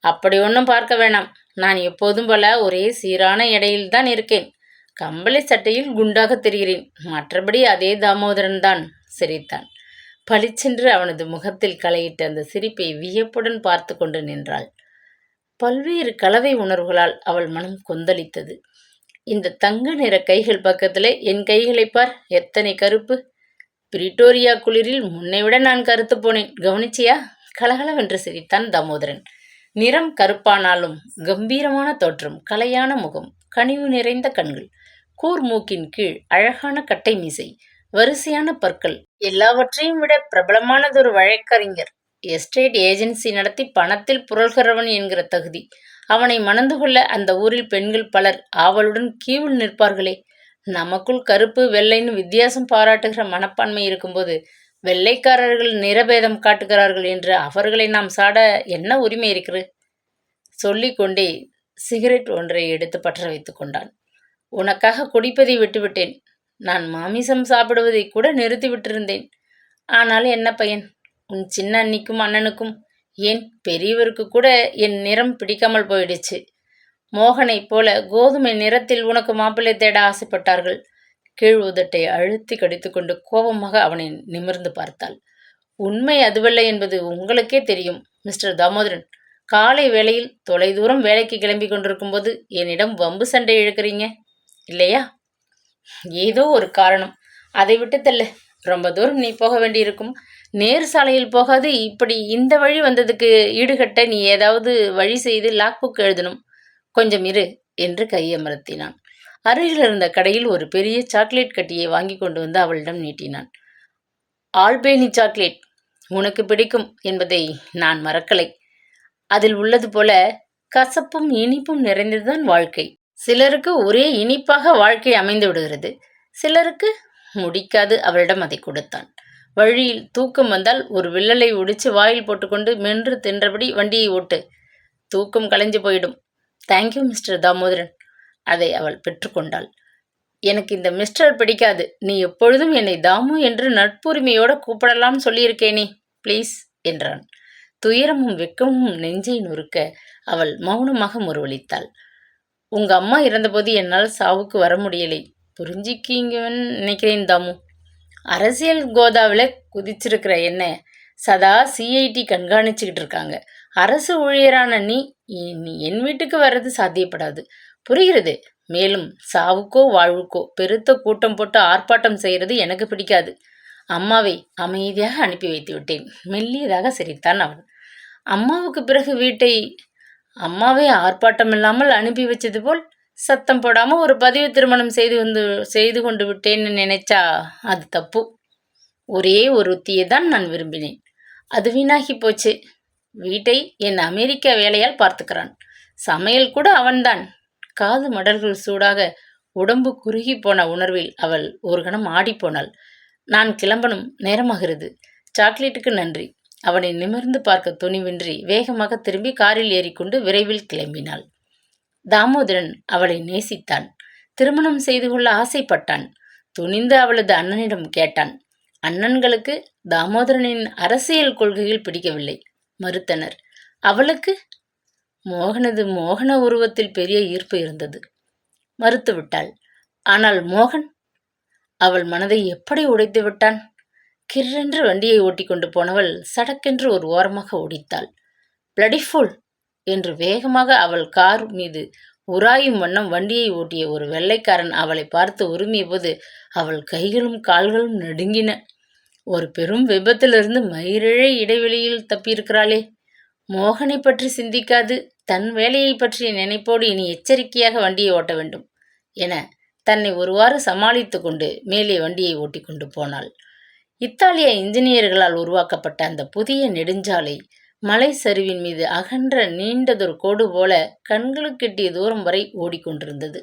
அப்படி ஒன்றும் பார்க்க வேணாம். நான் எப்போதும் போல ஒரே சீரான எடையில்தான் இருக்கேன். கம்பளி சட்டையில் குண்டாக தெரிகிறேன். மற்றபடி அதே தாமோதரன் தான் சிரித்தான். பளிச்சென்று அவனது முகத்தில் களையிட்ட அந்த சிரிப்பை வியப்புடன் பார்த்து கொண்டு நின்றாள். பல்வேறு கலவை உணர்வுகளால் அவள் மனம் கொந்தளித்தது. இந்த தங்க நிற கைகள் பக்கத்தில் என் கைகளை பார், எத்தனை கருப்பு! பிரிட்டோரியா குளிரில் முன்னைவிட நான் கருத்து போனேன், கவனிச்சியா? கலகலவென்று சிரித்தான் தாமோதரன். நிறம் கருப்பானாலும் கம்பீரமான தோற்றம், கலையான முகம், கனிவு நிறைந்த கண்கள், கூர் மூக்கின் கீழ் அழகான கட்டை மீசை, வரிசையான பற்கள், எல்லாவற்றையும் விட பிரபலமானதொரு வழக்கறிஞர், எஸ்டேட் ஏஜென்சி நடத்தி பணத்தில் புரள்கிறவன் என்கிற தகுதி. அவனை மணந்து கொள்ள அந்த ஊரில் பெண்கள் பலர் ஆவலுடன் கீவில் நிற்பார்களே. நமக்குள் கருப்பு வெள்ளைன்னு வித்தியாசம் பாராட்டுகிற மனப்பான்மை இருக்கும்போது வெள்ளைக்காரர்கள் நிறபேதம் காட்டுகிறார்கள் என்று அவர்களை நாம் சாட என்ன உரிமை இருக்கிறது? சொல்லிக்கொண்டே சிகரெட் ஒன்றை எடுத்து பற்ற வைத்து கொண்டான். உனக்காக குடிப்பதை விட்டுவிட்டேன். நான் மாமிசம் சாப்பிடுவதை கூட நிறுத்திவிட்டிருந்தேன். ஆனால் என்ன பயன்? உன் சின்ன அண்ணிக்கும் அண்ணனுக்கும், ஏன் பெரியவருக்கு கூட என் நிறம் பிடிக்காமல் போயிடுச்சு. மோகனை போல கோதுமை நிறத்தில் உனக்கு மாப்பிள்ளை தேட ஆசைப்பட்டார்கள். கீழ் உதட்டை அழுத்தி கடித்துக்கொண்டு கோபமாக அவனை நிமிர்ந்து பார்த்தாள். உண்மை அதுவல்ல என்பது உங்களுக்கே தெரியும் மிஸ்டர் தாமோதரன். காலை வேளையில் தொலைதூரம் வேலைக்கு கிளம்பி கொண்டிருக்கும் போது என்னிடம் வம்பு சண்டை இழுக்கிறீங்க இல்லையா? ஏதோ ஒரு காரணம். அதை விட்டு தள்ளு. ரொம்ப தூரம் நீ போக வேண்டியிருக்கும். நேர் சாலையில் போகாது இப்படி இந்த வழி வந்ததுக்கு ஈடுகட்ட நீ ஏதாவது வழி செய்து லாக் புக் எழுதணும். கொஞ்சம் இரு என்று கையமர்த்தினான். அருகில் இருந்த கடையில் ஒரு பெரிய சாக்லேட் கட்டியை வாங்கி கொண்டு வந்து அவளிடம் நீட்டினான். ஆல்பேனி சாக்லேட் உனக்கு பிடிக்கும் என்பதை நான் மறக்கலை. அதில் உள்ளது போல கசப்பும் இனிப்பும் நிறைந்ததுதான் வாழ்க்கை. சிலருக்கு ஒரே இனிப்பாக வாழ்க்கை அமைந்து விடுகிறது, சிலருக்கு முடிக்காது. அவளிடம் அதை கொடுத்தான். வழியில் தூக்கம் வந்தால் ஒரு வில்லலை ஒடிச்சு வாயில் போட்டுக்கொண்டு மென்று தின்றபடி வண்டியை ஓட்டு. தூக்கம் கலைஞ்சு போயிடும். Thank you mister Damodaran. அதை அவள் பெற்றுக்கொண்டாள். எனக்கு இந்த மிஸ்டர் பிடிக்காது. நீ எப்பொழுதும் என்னை தாமு என்று நட்புரிமையோடு கூப்பிடலாம் சொல்லியிருக்கேனே, ப்ளீஸ் என்றான். துயரமும் வெக்கமும் நெஞ்சை நொறுக்க அவள் மௌனமாக முறுவலித்தாள். உங்க அம்மா இறந்தபோது என்னால் சாவுக்கு வர முடியலை, புரிஞ்சிக்கிங்கன்னு நினைக்கிறேன் தாமு. அரசியல் கோதாவில் குதிச்சிருக்கிற என்ன சதா சிஐடி கண்காணிச்சுக்கிட்டு இருக்காங்க. அரசு ஊழியரான நீ என் வீட்டுக்கு வர்றது சாத்தியப்படாது, புரிகிறது? மேலும் சாவுக்கோ வாழ்வுக்கோ பெருத்த கூட்டம் போட்டு ஆர்ப்பாட்டம் செய்கிறது எனக்கு பிடிக்காது. அம்மாவை அமைதியாக அனுப்பி வைத்து விட்டேன். மெல்லியதாக சிரித்தான் அவன். அம்மாவுக்கு பிறகு வீட்டை அம்மாவை ஆர்ப்பாட்டம் இல்லாமல் அனுப்பி வச்சது போல் சத்தம் போடாமல் ஒரு பதிவு திருமணம் செய்து கொண்டு விட்டேன்னு நினைச்சா அது தப்பு. ஒரே ஒருத்தியை தான் நான் விரும்பினேன், அது வீணாகி போச்சு. வீட்டை என் அமெரிக்கா வேலையால் பார்த்துக்கிறான். சமையல் கூட அவன்தான். காது மடல்கள் சூடாக உடம்பு குறுகி போன உணர்வில் அவள் ஒரு கணம் ஆடிப்போனாள். நான் கிளம்பணும், நேரமாகிறது. சாக்லேட்டுக்கு நன்றி. அவனை நிமிர்ந்து பார்க்க துணிவின்றி வேகமாக திரும்பி காரில் ஏறிக்கொண்டு விரைவில் கிளம்பினாள். தாமோதரன் அவளை நேசித்தான். திருமணம் செய்து கொள்ள ஆசைப்பட்டான். துணிந்து அவளது அண்ணனிடம் கேட்டான். அண்ணன்களுக்கு தாமோதரனின் அரசியல் கொள்கையில் பிடிக்கவில்லை, மறுத்தனர். அவளுக்கு மோகன உருவத்தில் பெரிய ஈர்ப்பு இருந்தது, மறுத்துவிட்டாள். ஆனால் மோகன் அவள் மனதை எப்படி உடைத்து விட்டான்? கிர்ரென்று வண்டியை ஓட்டி கொண்டு போனவள் சடக்கென்று ஒரு ஓரமாக ஓடித்தாள். பிளடி ஃபுல் என்று வேகமாக அவள் கார் மீது உராயும் வண்ணம் வண்டியை ஓட்டிய ஒரு வெள்ளைக்காரன் அவளை பார்த்து உருமிய போது அவள் கைகளும் கால்களும் நடுங்கின. ஒரு பெரும் விபத்திலிருந்து மயிரிழை இடைவெளியில் தப்பியிருக்கிறாளே. மோகனை பற்றி சிந்திக்காது தன் வேலையை பற்றிய நினைப்போடு இனி எச்சரிக்கையாக வண்டியை ஓட்ட வேண்டும் என தன்னை ஒருவாறு சமாளித்து கொண்டு மேலே வண்டியை ஓட்டி கொண்டு போனாள். இத்தாலிய இன்ஜினியர்களால் உருவாக்கப்பட்ட அந்த புதிய நெடுஞ்சாலை மலை சரிவின் மீது அகன்ற நீண்டதொரு கோடு போல கண்களுக்கெட்டிய தூரம் வரை ஓடிக்கொண்டிருந்தது.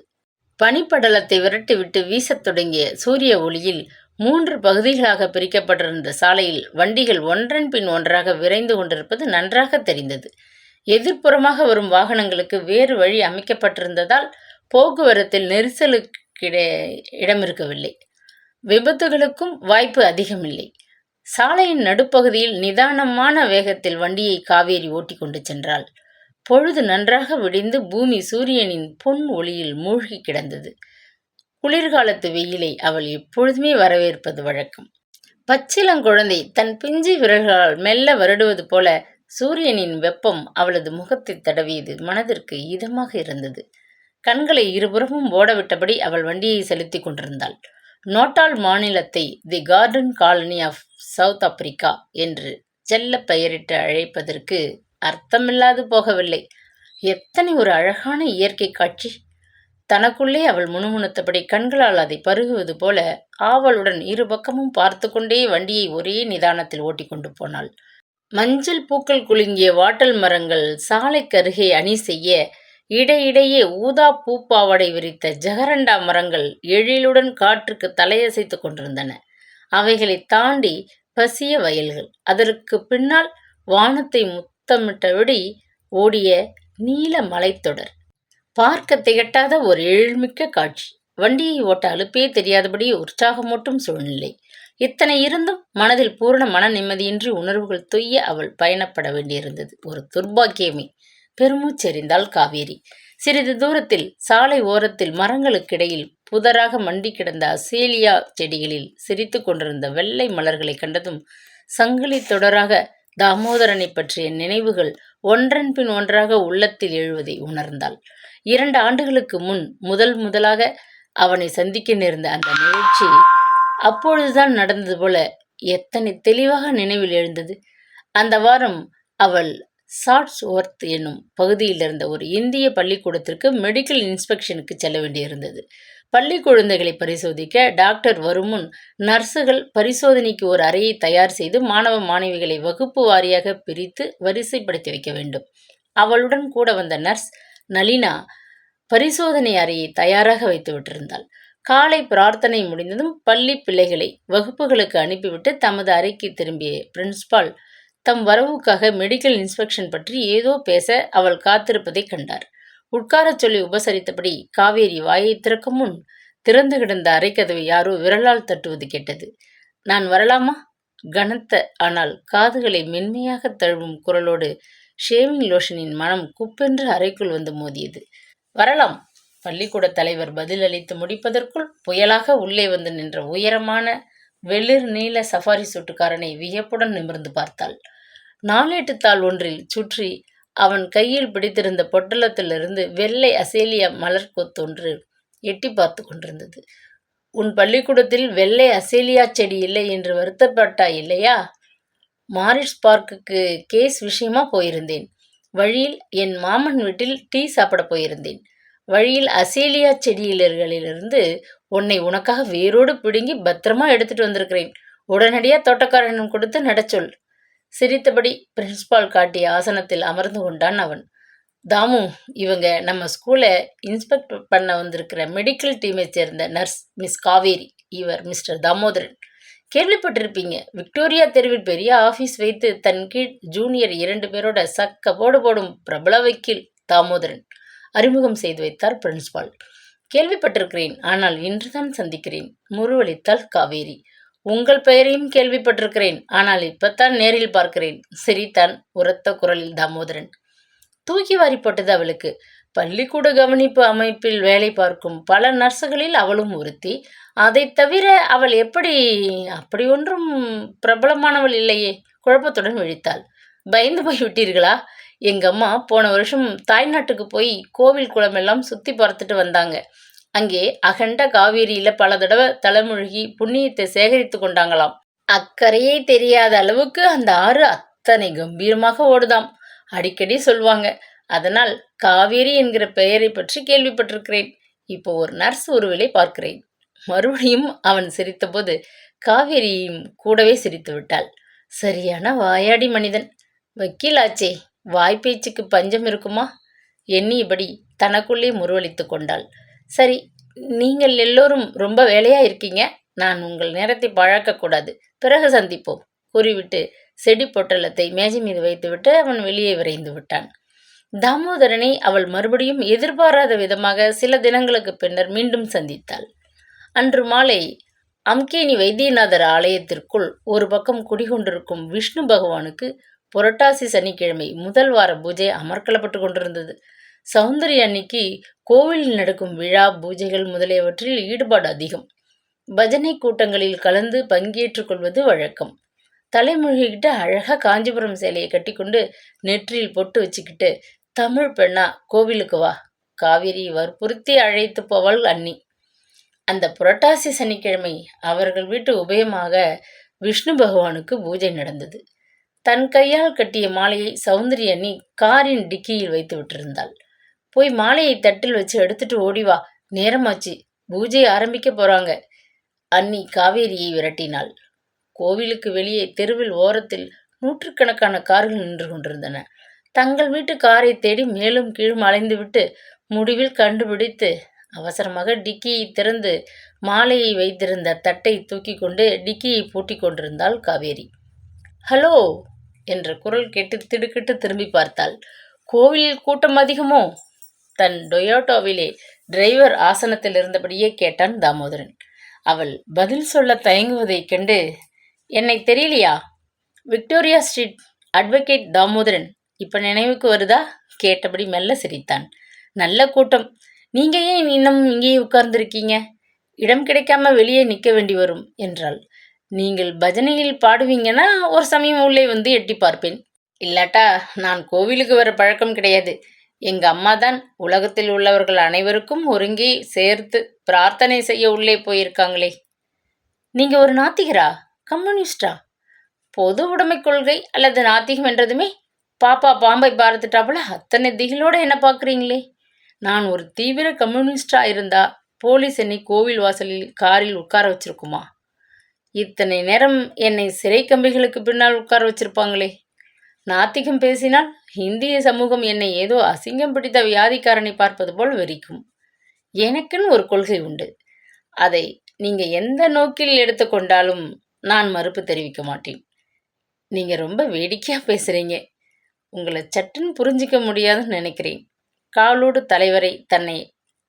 பனிப்படலத்தை விரட்டிவிட்டு வீசத் தொடங்கிய சூரிய ஒளியில் 3 பகுதிகளாக பிரிக்கப்பட்டிருந்த சாலையில் வண்டிகள் ஒன்றன் பின் ஒன்றாக விரைந்து கொண்டிருப்பது நன்றாக தெரிந்தது. எதிர்ப்புறமாக வரும் வாகனங்களுக்கு வேறு வழி அமைக்கப்பட்டிருந்ததால் போக்குவரத்தில் நெரிசலுக்கு இடமிருக்கவில்லை. விபத்துகளுக்கும் வாய்ப்பு அதிகமில்லை. சாலையின் நடுப்பகுதியில் நிதானமான வேகத்தில் வண்டியை காவேரி ஓட்டி கொண்டு சென்றாள். பொழுது நன்றாக விடிந்து பூமி சூரியனின் பொன் ஒளியில் மூழ்கி கிடந்தது. குளிர்காலத்து வெயிலை அவள் எப்பொழுதுமே வரவேற்பது வழக்கம். பச்சிளங்குழந்தை தன் பிஞ்சு விரல்களால் மெல்ல வருடுவது போல சூரியனின் வெப்பம் அவளது முகத்தை தடவியது மனதிற்கு இதமாக இருந்தது. கண்களை இருபுறமும் ஓடவிட்டபடி அவள் வண்டியை செலுத்தி கொண்டிருந்தாள். நோட்டால் மாநிலத்தை the Garden Colony of South Africa என்று செல்ல பெயரிட்டு அழைப்பதற்கு அர்த்தமில்லாது போகவில்லை. எத்தனை ஒரு அழகான இயற்கை காட்சி! தனக்குள்ளே அவள் முணுமுணுத்தபடி கண்களால் அதை பருகுவது போல ஆவலுடன் இரு பக்கமும் பார்த்து கொண்டே வண்டியை ஒரே நிதானத்தில் ஓட்டி கொண்டு போனாள். மஞ்சள் பூக்கள் குலுங்கிய வாட்டல் மரங்கள் சாலைக்கருகே அணி செய்ய, இடையிடையே ஊதா பூப்பாவடை விரித்த ஜகரண்டா மரங்கள் எழிலுடன் காற்றுக்கு தலையசைத்து கொண்டிருந்தன. அவைகளை தாண்டி பசிய வயல்கள், அதற்கு பின்னால் வானத்தை முத்தமிட்டபடி ஓடிய நீல மலைத்தொடர். பார்க்க திகட்டாத ஒரு எழில்மிக்க காட்சி. வண்டியை ஓட்ட அலுப்பே தெரியாதபடி உற்சாகமூட்டும் சூழ்நிலை. இத்தனை இருந்தும் மனதில் பூரண மன நிம்மதியின்றி உணர்வுகள் தொய்ய அவள் பயணப்பட வேண்டியிருந்தது. ஒரு துர்பாக்கியமே. பெருமூச்செறிந்தாள் காவேரி. சிறிது தூரத்தில் சாலை ஓரத்தில் மரங்களுக்கிடையில் புதராக மண்டி கிடந்த அசேலியா செடிகளில் சிரித்து கொண்டிருந்த வெள்ளை மலர்களை கண்டதும் சங்கிலி தொடராக தாமோதரனை பற்றிய நினைவுகள் ஒன்றன் பின் ஒன்றாக உள்ளத்தில் எழுவதை உணர்ந்தாள். 2 ஆண்டுகளுக்கு முன் முதலாக அவனை சந்திக்க நேர்ந்த அந்த நிகழ்ச்சி அப்பொழுதுதான் நடந்தது போல எத்தனை தெளிவாக நினைவில் எழுந்தது. அந்த வாரம் அவள் சாட்ஸ்வொர்த் என்னும் பகுதியில் இருந்த ஒரு இந்திய பள்ளிக்கூடத்திற்கு மெடிக்கல் இன்ஸ்பெக்ஷனுக்கு செல்ல வேண்டியிருந்தது. பள்ளி குழந்தைகளை பரிசோதிக்க டாக்டர் வருமுன் நர்ஸுகள் பரிசோதனைக்கு ஒரு அறையை தயார் செய்து மாணவ மாணவிகளை வகுப்பு வாரியாக பிரித்து வரிசைப்படுத்தி வைக்க வேண்டும். அவளுடன் கூட வந்த நர்ஸ் நளினா பரிசோதனை அறையை தயாராக வைத்து விட்டிருந்தாள். காலை பிரார்த்தனை முடிந்ததும் பள்ளி பிள்ளைகளை வகுப்புகளுக்கு அனுப்பிவிட்டு தமது அறைக்கு திரும்பிய பிரின்ஸ்பால் தம் வரவுக்காக மெடிக்கல் இன்ஸ்பெக்ஷன் பற்றி ஏதோ பேச அவள் காத்திருப்பதை கண்டார். உட்காரச் சொல்லி உபசரித்தபடி காவேரி வாயை திறக்கும் முன் திறந்து கிடந்த அறைக்கதவை யாரோ விரலால் தட்டுவது கேட்டது. நான் வரலாமா? கனத்த ஆனால் காதுகளை மென்மையாக தழுவும் குரலோடு ஷேவிங் லோஷனின் மனம் குப்பென்று அறைக்குள் வந்து மோதியது. வரலாம். பள்ளிக்கூட தலைவர் பதிலளித்து முடிப்பதற்குள் புயலாக உள்ளே வந்து நின்ற உயரமான வெளிர் நீல சஃபாரி சூட்டுக்காரனை வியப்புடன் நிமிர்ந்து பார்த்தாள். நாளேட்டுத்தாள் ஒன்றில் சுற்றி அவன் கையில் பிடித்திருந்த பொட்டலத்திலிருந்து வெள்ளை அசேலியா மலர் கொத்தொன்று எட்டி பார்த்து கொண்டிருந்தது. உன் பள்ளிக்கூடத்தில் வெள்ளை அசேலியா செடி இல்லை என்று வருத்தப்பட்டாய் இல்லையா? மாரிஸ் பார்க்குக்கு கேஸ் விஷயமா போயிருந்தேன். வழியில் என் மாமன் வீட்டில் டீ சாப்பிட போயிருந்தேன். வழியில் அசேலியா செடியிலிருந்து உனக்காக வேரோடு பிடுங்கி பத்திரமா எடுத்துட்டு வந்திருக்கிறேன். உடனடியாக தோட்டக்காரனிடம் கொடுத்து நடச்சொல். சிரித்தபடி பிரின்ஸ்பால் காட்டிய ஆசனத்தில் அமர்ந்து கொண்டான் அவன். தாமு, இவங்க நம்ம ஸ்கூலை இன்ஸ்பெக்ட் பண்ண வந்திருக்கிற மெடிக்கல் டீமை சேர்ந்த நர்ஸ் மிஸ் காவேரி. இவர் மிஸ்டர் தாமோதரன். கேள்விப்பட்டிருப்பீங்க. விக்டோரியா தெருவில் பெரிய ஆஃபீஸ் வைத்து தன் கீழ் ஜூனியர் 2 பேரோட சக்க போடும் பிரபல வக்கீல் தாமோதரன். அறிமுகம் செய்து வைத்தார் பிரின்ஸ்பால். கேள்விப்பட்டிருக்கிறேன், ஆனால் இன்றுதான் சந்திக்கிறேன். முறுவலித்தாள் காவேரி. உங்கள் பெயரையும் கேள்விப்பட்டிருக்கிறேன், ஆனால் இப்பத்தான் நேரில் பார்க்கிறேன். சிரித்தான் உரத்த குரலில் தாமோதரன். தூக்கி வாரி போட்டது அவளுக்கு. பள்ளிக்கூட கவனிப்பு அமைப்பில் வேலை பார்க்கும் பல நர்ஸுகளில் அவளும் ஒருத்தி. அதை தவிர அவள் அப்படி ஒன்றும் பிரபலமானவள் இல்லையே. குழப்பத்துடன் விழித்தாள். பயந்து போய் விட்டீர்களா? எங்கம்மா போன வருஷம் தாய்நாட்டுக்கு போய் கோவில் குளமெல்லாம் சுற்றி பார்த்துட்டு வந்தாங்க. அங்கே அகண்ட காவேரியில் பல தடவை தலைமுழுகி புண்ணியத்தை சேகரித்து கொண்டாங்களாம். அக்கறையே தெரியாத அளவுக்கு அந்த ஆறு அத்தனை கம்பீரமாக ஓடுதாம். அடிக்கடி சொல்வாங்க. அதனால் காவேரி என்கிற பெயரை பற்றி கேள்விப்பட்டிருக்கிறேன். இப்போ ஒரு நர்ஸ் ஒருவேளை பார்க்கிறேன். மறுபடியும் அவன் சிரித்தபோது காவேரியும் கூடவே சிரித்து விட்டாள். சரியான வாயாடி மனிதன். வக்கீலாச்சே, வாய்ப்பேச்சுக்கு பஞ்சம் இருக்குமா எண்ணியபடி தனக்குள்ளே முறுவலித்து கொண்டாள். சரி, நீங்கள் எல்லோரும் ரொம்ப வேலையா இருக்கீங்க. நான் உங்கள் நேரத்தை பழக்கக்கூடாது. பிறகு சந்திப்போம் கூறிவிட்டு செடி பொட்டலத்தை மேஜை மீது வைத்துவிட்டு அவன் வெளியே விரைந்து விட்டான். தாமோதரனை அவள் மறுபடியும் எதிர்பாராத விதமாக சில தினங்களுக்கு பின்னர் மீண்டும் சந்தித்தாள். அன்று மாலை அம்கேனி வைத்தியநாதர் ஆலயத்திற்குள் ஒரு பக்கம் குடிகொண்டிருக்கும் விஷ்ணு பகவானுக்கு புரட்டாசி சனிக்கிழமை முதல் வார பூஜை அமர்க்களப்பட்டு கொண்டிருந்தது. சௌந்தரி அன்னைக்கு கோவிலில் நடக்கும் விழா பூஜைகள் முதலியவற்றில் ஈடுபாடு அதிகம். பஜனை கூட்டங்களில் கலந்து பங்கேற்றுக் கொள்வது வழக்கம். தலைமொழிகிட்டு அழகாக காஞ்சிபுரம் சேலையை கட்டிக்கொண்டு நெற்றியில் பொட்டு வச்சுக்கிட்டு தமிழ் பெண்ணா கோவிலுக்கு வா காவேரி வற்புறுத்தி அழைத்து போவாள் அண்ணி. அந்த புரட்டாசி சனிக்கிழமை அவர்கள் வீட்டு உபயமாக விஷ்ணு பகவானுக்கு பூஜை நடந்தது. தன் கையால் கட்டிய மாலையை சௌந்தரி அண்ணி காரின் டிக்கியில் வைத்து விட்டிருந்தாள். போய் மாலையை தட்டில் வச்சு எடுத்துட்டு ஓடிவா, நேரமாச்சு, பூஜை ஆரம்பிக்க போறாங்க. அண்ணி காவேரியை விரட்டினாள். கோவிலுக்கு வெளியே தெருவில் ஓரத்தில் நூற்றுக்கணக்கான கார்கள் நின்று கொண்டிருந்தன. தங்கள் வீட்டு காரை தேடி மேலும் கீழும் அலைந்துவிட்டு முடிவில் கண்டுபிடித்து அவசரமாக டிக்கியை திறந்து மாலையை வைத்திருந்த தட்டை தூக்கி கொண்டு டிக்கியை பூட்டி கொண்டிருந்தாள் காவேரி. ஹலோ என்ற குரல் கேட்டு திடுக்கிட்டு திரும்பி பார்த்தாள். கோவிலில் கூட்டம் அதிகமோ? தன் டொயோட்டோவிலே டிரைவர் ஆசனத்தில் இருந்தபடியே கேட்டான் தாமோதரன். அவள் பதில் சொல்ல தயங்குவதைக் கண்டு, என்னை தெரியலையா? விக்டோரியா ஸ்ட்ரீட் அட்வொகேட் தாமோதரன் இப்போ நினைவுக்கு வருதா? கேட்டபடி மெல்ல சிரித்தான். நல்ல கூட்டம். நீங்கள் ஏன் இன்னும் இங்கேயே உட்கார்ந்துருக்கீங்க? இடம் கிடைக்காம வெளியே நிற்க வேண்டி வரும் என்றாள். நீங்கள் பஜனையில் பாடுவீங்கன்னா ஒரு சமயம் உள்ளே வந்து எட்டி பார்ப்பேன். இல்லாட்டா நான் கோவிலுக்கு வர பழக்கம் கிடையாது. எங்கள் அம்மா தான் உலகத்தில் உள்ளவர்கள் அனைவருக்கும் ஒருங்கே சேர்த்து பிரார்த்தனை செய்ய உள்ளே போயிருக்காங்களே. நீங்கள் ஒரு நாத்திகரா? கம்யூனிஸ்டா? பொது உடைமை கொள்கை அல்லது நாத்திகம் என்றதுமே பாப்பா பாம்பை பார்த்துட்டாப்புல அத்தனை திகிலோடு என்ன பார்க்குறீங்களே. நான் ஒரு தீவிர கம்யூனிஸ்டா இருந்தா போலீஸ் என்னை கோவில் வாசலில் காரில் உட்கார வச்சிருக்குமா? இத்தனை நேரம் என்னை சிறை கம்பிகளுக்கு பின்னால் உட்கார வச்சிருப்பாங்களே. நாத்திகம் பேசினால் இந்திய சமூகம் என்னை ஏதோ அசிங்கம் பிடித்த வியாதிக்காரனை பார்ப்பது போல் வெறிக்கும். எனக்குன்னு ஒரு கொள்கை உண்டு. அதை நீங்கள் எந்த நோக்கில் எடுத்துக்கொண்டாலும் நான் மறுப்பு தெரிவிக்க மாட்டேன். நீங்கள் ரொம்ப வேடிக்கையாக பேசுகிறீங்க. உங்களை சட்டுன்னு புரிஞ்சிக்க முடியாதுன்னு நினைக்கிறேன். காலோடு தலைவரை தன்னை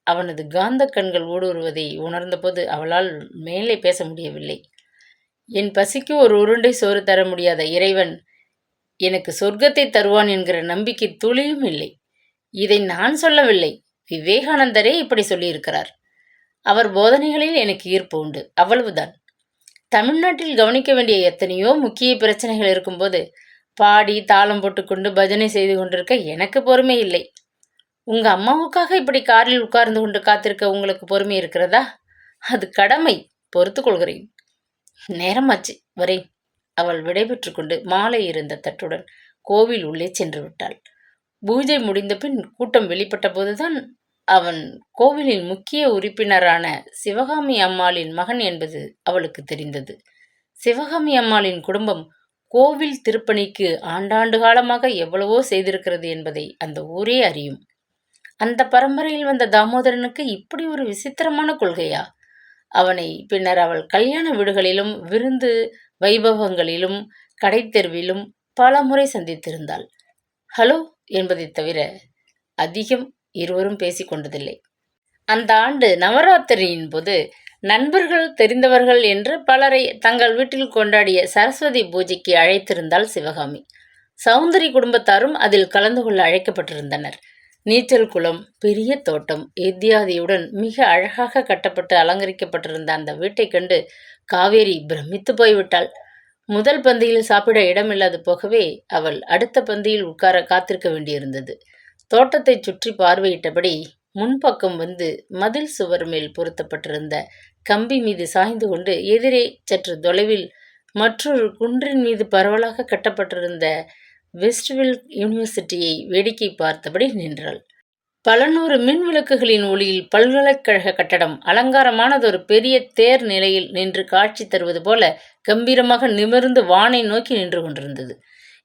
அவனது காந்த கண்கள் ஊடுருவதை உணர்ந்தபோது அவளால் மேலே பேச முடியவில்லை. என் பசிக்கு ஒரு உருண்டை சோறு தர முடியாத இறைவன் எனக்கு சொர்க்கத்தை தருவான் என்கிற நம்பிக்கை துளியும் இல்லை. இதை நான் சொல்லவில்லை, விவேகானந்தரே இப்படி சொல்லியிருக்கிறார். அவர் போதனைகளில் எனக்கு ஈர்ப்பு உண்டு, அவ்வளவுதான். தமிழ்நாட்டில் கவனிக்க வேண்டிய எத்தனையோ முக்கிய பிரச்சனைகள் இருக்கும்போது பாடி தாளம் போட்டுக்கொண்டு பஜனை செய்து கொண்டிருக்க எனக்கு பொறுமை இல்லை. உங்கள் அம்மாவுக்காக இப்படி காரில் உட்கார்ந்து கொண்டு காத்திருக்க உங்களுக்கு பொறுமை இருக்கிறதா? அது கடமை, பொறுத்து கொள்கிறேன். நேரமாச்சு, வரேன். அவள் விடைபெற்று கொண்டு மாலை இருந்த தட்டுடன் கோவில் உள்ளே சென்று விட்டாள். பூஜை முடிந்த பின் கூட்டம் வெளிப்பட்ட போதுதான் அவன் கோவிலின் முக்கிய உறுப்பினரான சிவகாமி அம்மாளின் மகன் என்பது அவளுக்கு தெரிந்தது. சிவகாமி அம்மாளின் குடும்பம் கோவில் திருப்பணிக்கு ஆண்டாண்டு காலமாக எவ்வளவோ செய்திருக்கிறது என்பதை அந்த ஊரே அறியும். அந்த பரம்பரையில் வந்த தாமோதரனுக்கு இப்படி ஒரு விசித்திரமான கொள்கையா? அவனை பின்னர் அவள் கல்யாண வீடுகளிலும் விருந்து வைபவங்களிலும் கடைத்தெருவிலும் பல முறை சந்தித்திருந்தாள். ஹலோ என்பதை தவிர அதிகம் இருவரும் பேசிக்கொண்டதில்லை. அந்த ஆண்டு நவராத்திரியின் போது நண்பர்கள் தெரிந்தவர்கள் என்று பலரை தங்கள் வீட்டில் கொண்டாடிய சரஸ்வதி பூஜைக்கு அழைத்திருந்தாள் சிவகாமி. சௌந்தரி குடும்பத்தாரும் அதில் கலந்து கொள்ள அழைக்கப்பட்டிருந்தனர். நீச்சல் குளம், பெரிய தோட்டம் இத்தியாதியுடன் மிக அழகாக கட்டப்பட்டு அலங்கரிக்கப்பட்டிருந்த அந்த வீட்டை கண்டு காவேரி பிரமித்து போய்விட்டாள். முதல் பந்தியில் சாப்பிட இடமில்லாது போகவே அவள் அடுத்த பந்தியில் உட்கார காத்திருக்க வேண்டியிருந்தது. தோட்டத்தை சுற்றி பார்வையிட்டபடி முன்பக்கம் வந்து மதில் சுவர் மேல் பொருத்தப்பட்டிருந்த கம்பி மீது சாய்ந்து கொண்டு எதிரே சற்று தொலைவில் மற்றொரு குன்றின் மீது பரவலாக கட்டப்பட்டிருந்த வெஸ்ட்வில் யூனிவர்சிட்டியை வேடிக்கை பார்த்தபடி நின்றாள். பல நூறு மின் விளக்குகளின் ஒளியில் பல்கலைக்கழக கட்டடம் அலங்காரமானதொரு பெரிய தேர் நிலையில் நின்று காட்சி தருவது போல கம்பீரமாக நிமிர்ந்து வானை நோக்கி நின்று கொண்டிருந்தது.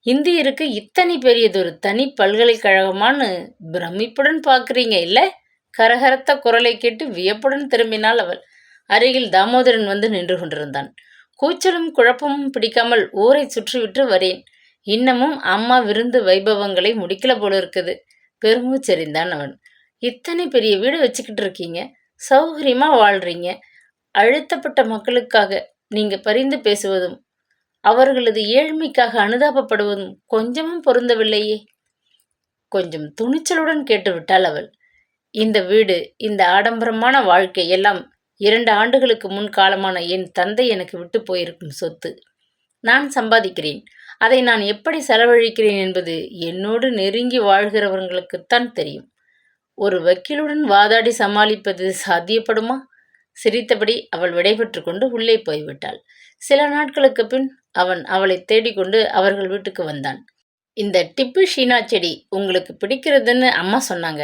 இந்தியருக்கு இத்தனை பெரியதொரு தனி பல்கலைக்கழகமானு பிரமிப்புடன் பார்க்குறீங்க இல்லை? கரகரத்த குரலை கேட்டு வியப்புடன் திரும்பினாள் அவள். அருகில் தாமோதரன் வந்து நின்று கொண்டிருந்தான். கூச்சலும் குழப்பமும் பிடிக்காமல் ஊரை சுற்றிவிட்டு வரேன். இன்னமும் அம்மா விருந்து வைபவங்களை முடிக்கல போல இருக்குது. பெருமூச்செறிந்தான் அவன். இத்தனை பெரிய வீடு வச்சுக்கிட்டு இருக்கீங்க, சௌகரியமா வாழ்றீங்க. அழுத்தப்பட்ட மக்களுக்காக நீங்க பரிந்து பேசுவதும் அவர்களது ஏழ்மைக்காக அனுதாபப்படுவதும் கொஞ்சமும் பொருந்தவில்லையே. கொஞ்சம் துணிச்சலுடன் கேட்டுவிட்டாள் அவள். இந்த வீடு, இந்த ஆடம்பரமான வாழ்க்கை எல்லாம் 2 ஆண்டுகளுக்கு முன் காலமான என் தந்தை எனக்கு விட்டு போயிருக்கும் சொத்து. நான் சம்பாதிக்கிறேன். அதை நான் எப்படி செலவழிக்கிறேன் என்பது என்னோடு நெருங்கி வாழ்கிறவர்களுக்குத்தான் தெரியும். ஒரு வக்கீலுடன் வாதாடி சமாளிப்பது சாத்தியப்படுமா? சிரித்தபடி அவள் விடைபெற்று கொண்டு உள்ளே போய்விட்டாள். சில நாட்களுக்கு பின் அவன் அவளை தேடிக்கொண்டு அவர்கள் வீட்டுக்கு வந்தான். இந்த டிப்பு ஷீனா செடி உங்களுக்கு பிடிக்கிறதுன்னு அம்மா சொன்னாங்க.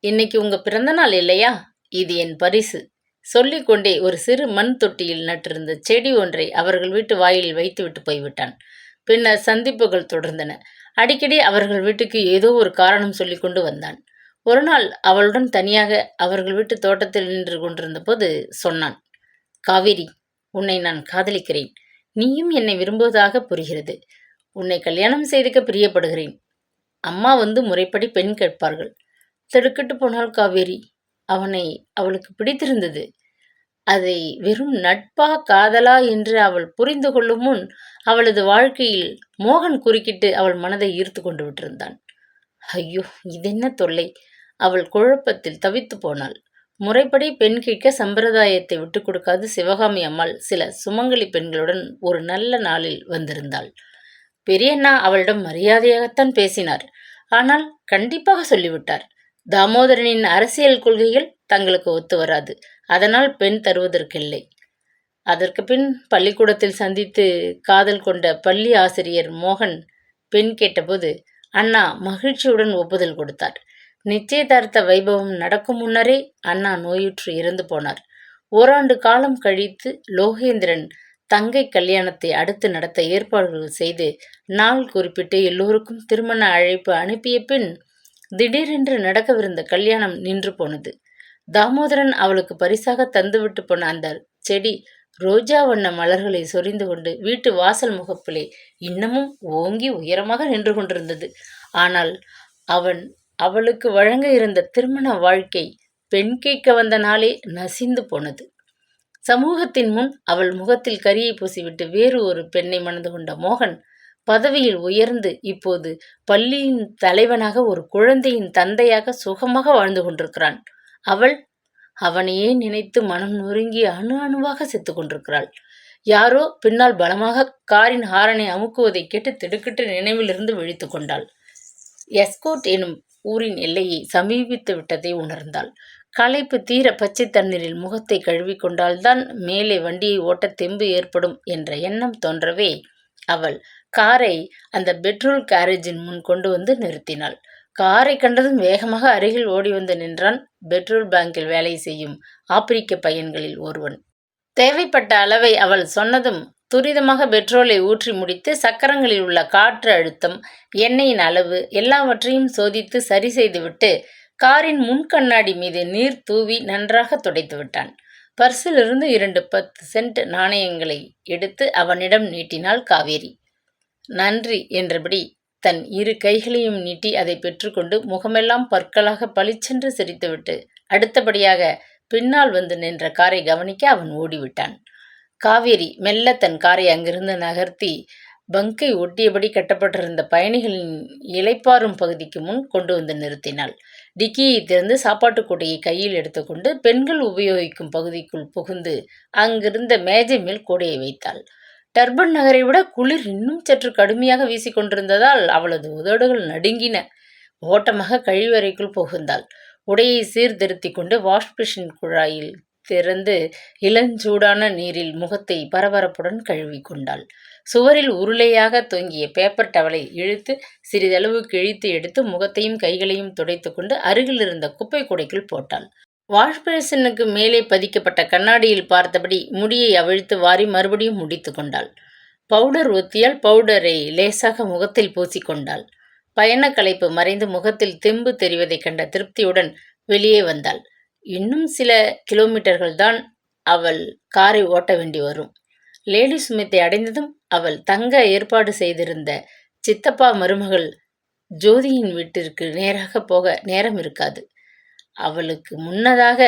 இன்னைக்கு உங்க பிறந்த நாள் இல்லையா? இது என் பரிசு. சொல்லிக்கொண்டே ஒரு சிறு மண் தொட்டியில் நட்டிருந்த செடி ஒன்றை அவர்கள் வீட்டு வாயிலில் வைத்துவிட்டு போய்விட்டான். பின்னர் சந்திப்புகள் தொடர்ந்தன. அடிக்கடி அவர்கள் வீட்டுக்கு ஏதோ ஒரு காரணம் சொல்லி கொண்டு வந்தான். ஒரு நாள் அவளுடன் தனியாக அவர்கள் வீட்டு தோட்டத்தில் நின்று கொண்டிருந்த போது சொன்னான். காவேரி, உன்னை நான் காதலிக்கிறேன். நீயும் என்னை விரும்புவதாக புரிகிறது. உன்னை கல்யாணம் செய்துக்க பிரியப்படுகிறேன். அம்மா வந்து முறைப்படி பெண் கேட்பார்கள். திடுக்கிட்டு போனாள் காவேரி. அவனை அவளுக்கு பிடித்திருந்தது. அதை வெறும் நட்பா காதலா என்று அவள் புரிந்து கொள்ளும் முன் அவளது வாழ்க்கையில் மோகன் குறுக்கிட்டு அவள் மனதை ஈர்த்து கொண்டு விட்டிருந்தான். ஐயோ, இதென்ன தொல்லை! அவள் குழப்பத்தில் தவித்து போனாள். முறைப்படி பெண் கேட்க சம்பிரதாயத்தை விட்டு கொடுக்காது சிவகாமி அம்மாள் சில சுமங்கலி பெண்களுடன் ஒரு நல்ல நாளில் வந்திருந்தாள். பெரியண்ணா அவளிடம் மரியாதையாகத்தான் பேசினார். ஆனால் கண்டிப்பாக சொல்லிவிட்டார். தாமோதரனின் அரசியல் கொள்கைகள் தங்களுக்கு ஒத்து வராது. அதனால் பெண் தருவதற்கில்லை. அதற்கு பின் பள்ளிக்கூடத்தில் சந்தித்து காதல் கொண்ட பள்ளி ஆசிரியர் மோகன் பெண் கேட்டபோது அண்ணா மகிழ்ச்சியுடன் ஒப்புதல் கொடுத்தார். நிச்சயதார்த்த வைபவம் நடக்கும் முன்னரே அண்ணா நோயுற்று இறந்து போனார். ஓராண்டு காலம் கழித்து லோகேந்திரன் தங்கை கல்யாணத்தை அடுத்து நடத்த ஏற்பாடுகள் செய்து நாள் குறிப்பிட்டு எல்லோருக்கும் திருமண அழைப்பு அனுப்பிய பின் திடீரென்று நடக்கவிருந்த கல்யாணம் நின்று போனது. தாமோதரன் அவளுக்கு பரிசாக தந்துவிட்டு போன அந்த செடி ரோஜா வண்ண மலர்களை சொரிந்து கொண்டு வீட்டு வாசல் முகப்பிலே இன்னமும் ஓங்கி உயரமாக நின்று கொண்டிருந்தது. ஆனால் அவளுக்கு வழங்க இருந்த திருமண வாழ்க்கை பெண் கேட்க வந்த நாளே நசிந்து போனது. சமூகத்தின் முன் அவள் முகத்தில் கரியை பூசிவிட்டு வேறு ஒரு பெண்ணை மணந்து கொண்ட மோகன் பதவியில் உயர்ந்து இப்போது பள்ளியின் தலைவனாக ஒரு குழந்தையின் தந்தையாக சுகமாக வாழ்ந்து கொண்டிருக்கிறான். அவள் அவனையே நினைத்து மனம் நொறுங்கி அணு அணுவாக செத்து கொண்டிருக்கிறாள். யாரோ பின்னால் பலமாக காரின் ஹாரனை அமுக்குவதை கேட்டு திடுக்கிட்டு நினைவிலிருந்து விழித்து கொண்டாள். எஸ்கோட் எனும் ஊரின் எல்லையை சமீபித்து விட்டதை உணர்ந்தாள். களைப்பு தீர பச்சை தண்ணீரில் முகத்தை கழுவி கொண்டால்தான் மேலே வண்டியை ஓட்ட தெம்பு ஏற்படும் என்ற எண்ணம் தோன்றவே அவள் காரை அந்த பெட்ரோல் கேரேஜின் முன் கொண்டு வந்து நிறுத்தினாள். காரை கண்டதும் வேகமாக அருகில் ஓடி வந்து நின்றான் பெட்ரோல் பேங்கில் வேலை செய்யும் ஆப்பிரிக்க பையன்களில் ஒருவன். தேவைப்பட்ட அளவை அவள் சொன்னதும் துரிதமாக பெட்ரோலை ஊற்றி முடித்து சக்கரங்களில் உள்ள காற்று அழுத்தம், எண்ணெயின் அளவு எல்லாவற்றையும் சோதித்து சரி செய்துவிட்டு காரின் முன்கண்ணாடி மீது நீர் தூவி நன்றாக துடைத்து விட்டான். பர்சிலிருந்து 2 10 சென்ட் நாணயங்களை எடுத்து அவனிடம் நீட்டினாள் காவேரி. நன்றி என்றபடி தன் 2 கைகளையும் நீட்டி அதை பெற்றுக்கொண்டு முகமெல்லாம் பற்களாக பளிச்சென்று சிரித்துவிட்டு அடுத்தபடியாக பின்னால் வந்து நின்ற காரை கவனிக்க அவன் ஓடிவிட்டான். காவேரி மெல்ல தன் காரை அங்கிருந்து நகர்த்தி பங்கை ஒட்டியபடி கட்டப்பட்டிருந்த பயணிகளின் இளைப்பாறும் பகுதிக்கு முன் கொண்டு வந்து நிறுத்தினாள். டிக்கியை திறந்து சாப்பாட்டு கூடையை கையில் எடுத்துக்கொண்டு பெண்கள் உபயோகிக்கும் பகுதிக்குள் புகுந்து அங்கிருந்த மேஜை மேல் கூடையை வைத்தாள். டர்பன் நகரை விட குளிர் இன்னும் சற்று கடுமையாக வீசிக்கொண்டிருந்ததால் அவளது உதடுகள் நடுங்கின. ஓட்டமாக கழிவறைக்குள் புகுந்தாள். உடையை சீர்திருத்தி கொண்டு வாஷ்பிஷின் குழாயில் திறந்து இளஞ்சூடான நீரில் முகத்தை பரபரப்புடன் கழுவிக்கொண்டாள். சுவரில் உருளையாக தொங்கிய பேப்பர் டவலை இழுத்து சிறிதளவு கிழித்து எடுத்து முகத்தையும் கைகளையும் துடைத்து கொண்டு அருகில் இருந்த குப்பை கூடைக்குள் போட்டாள். வாஷ்பேசினுக்கு மேலே பதிக்கப்பட்ட கண்ணாடியில் பார்த்தபடி முடியை அவிழ்த்து வாரி மறுபடியும் முடித்து கொண்டாள். பவுடர் ஊத்தியால் பவுடரை லேசாக முகத்தில் பூசிக்கொண்டாள். பயண களைப்பு மறைந்து முகத்தில் தெம்பு தெரிவதைக் கண்ட திருப்தியுடன் வெளியே வந்தாள். இன்னும் சில கிலோமீட்டர்கள் தான் அவள் காரை ஓட்ட வேண்டி வரும். லேடி சுமித்தை அடைந்ததும் அவள் தங்க ஏற்பாடு செய்திருந்த சித்தப்பா மருமகள் ஜோதியின் வீட்டிற்கு நேராக போக நேரம் இருக்காது. அவளுக்கு முன்னதாக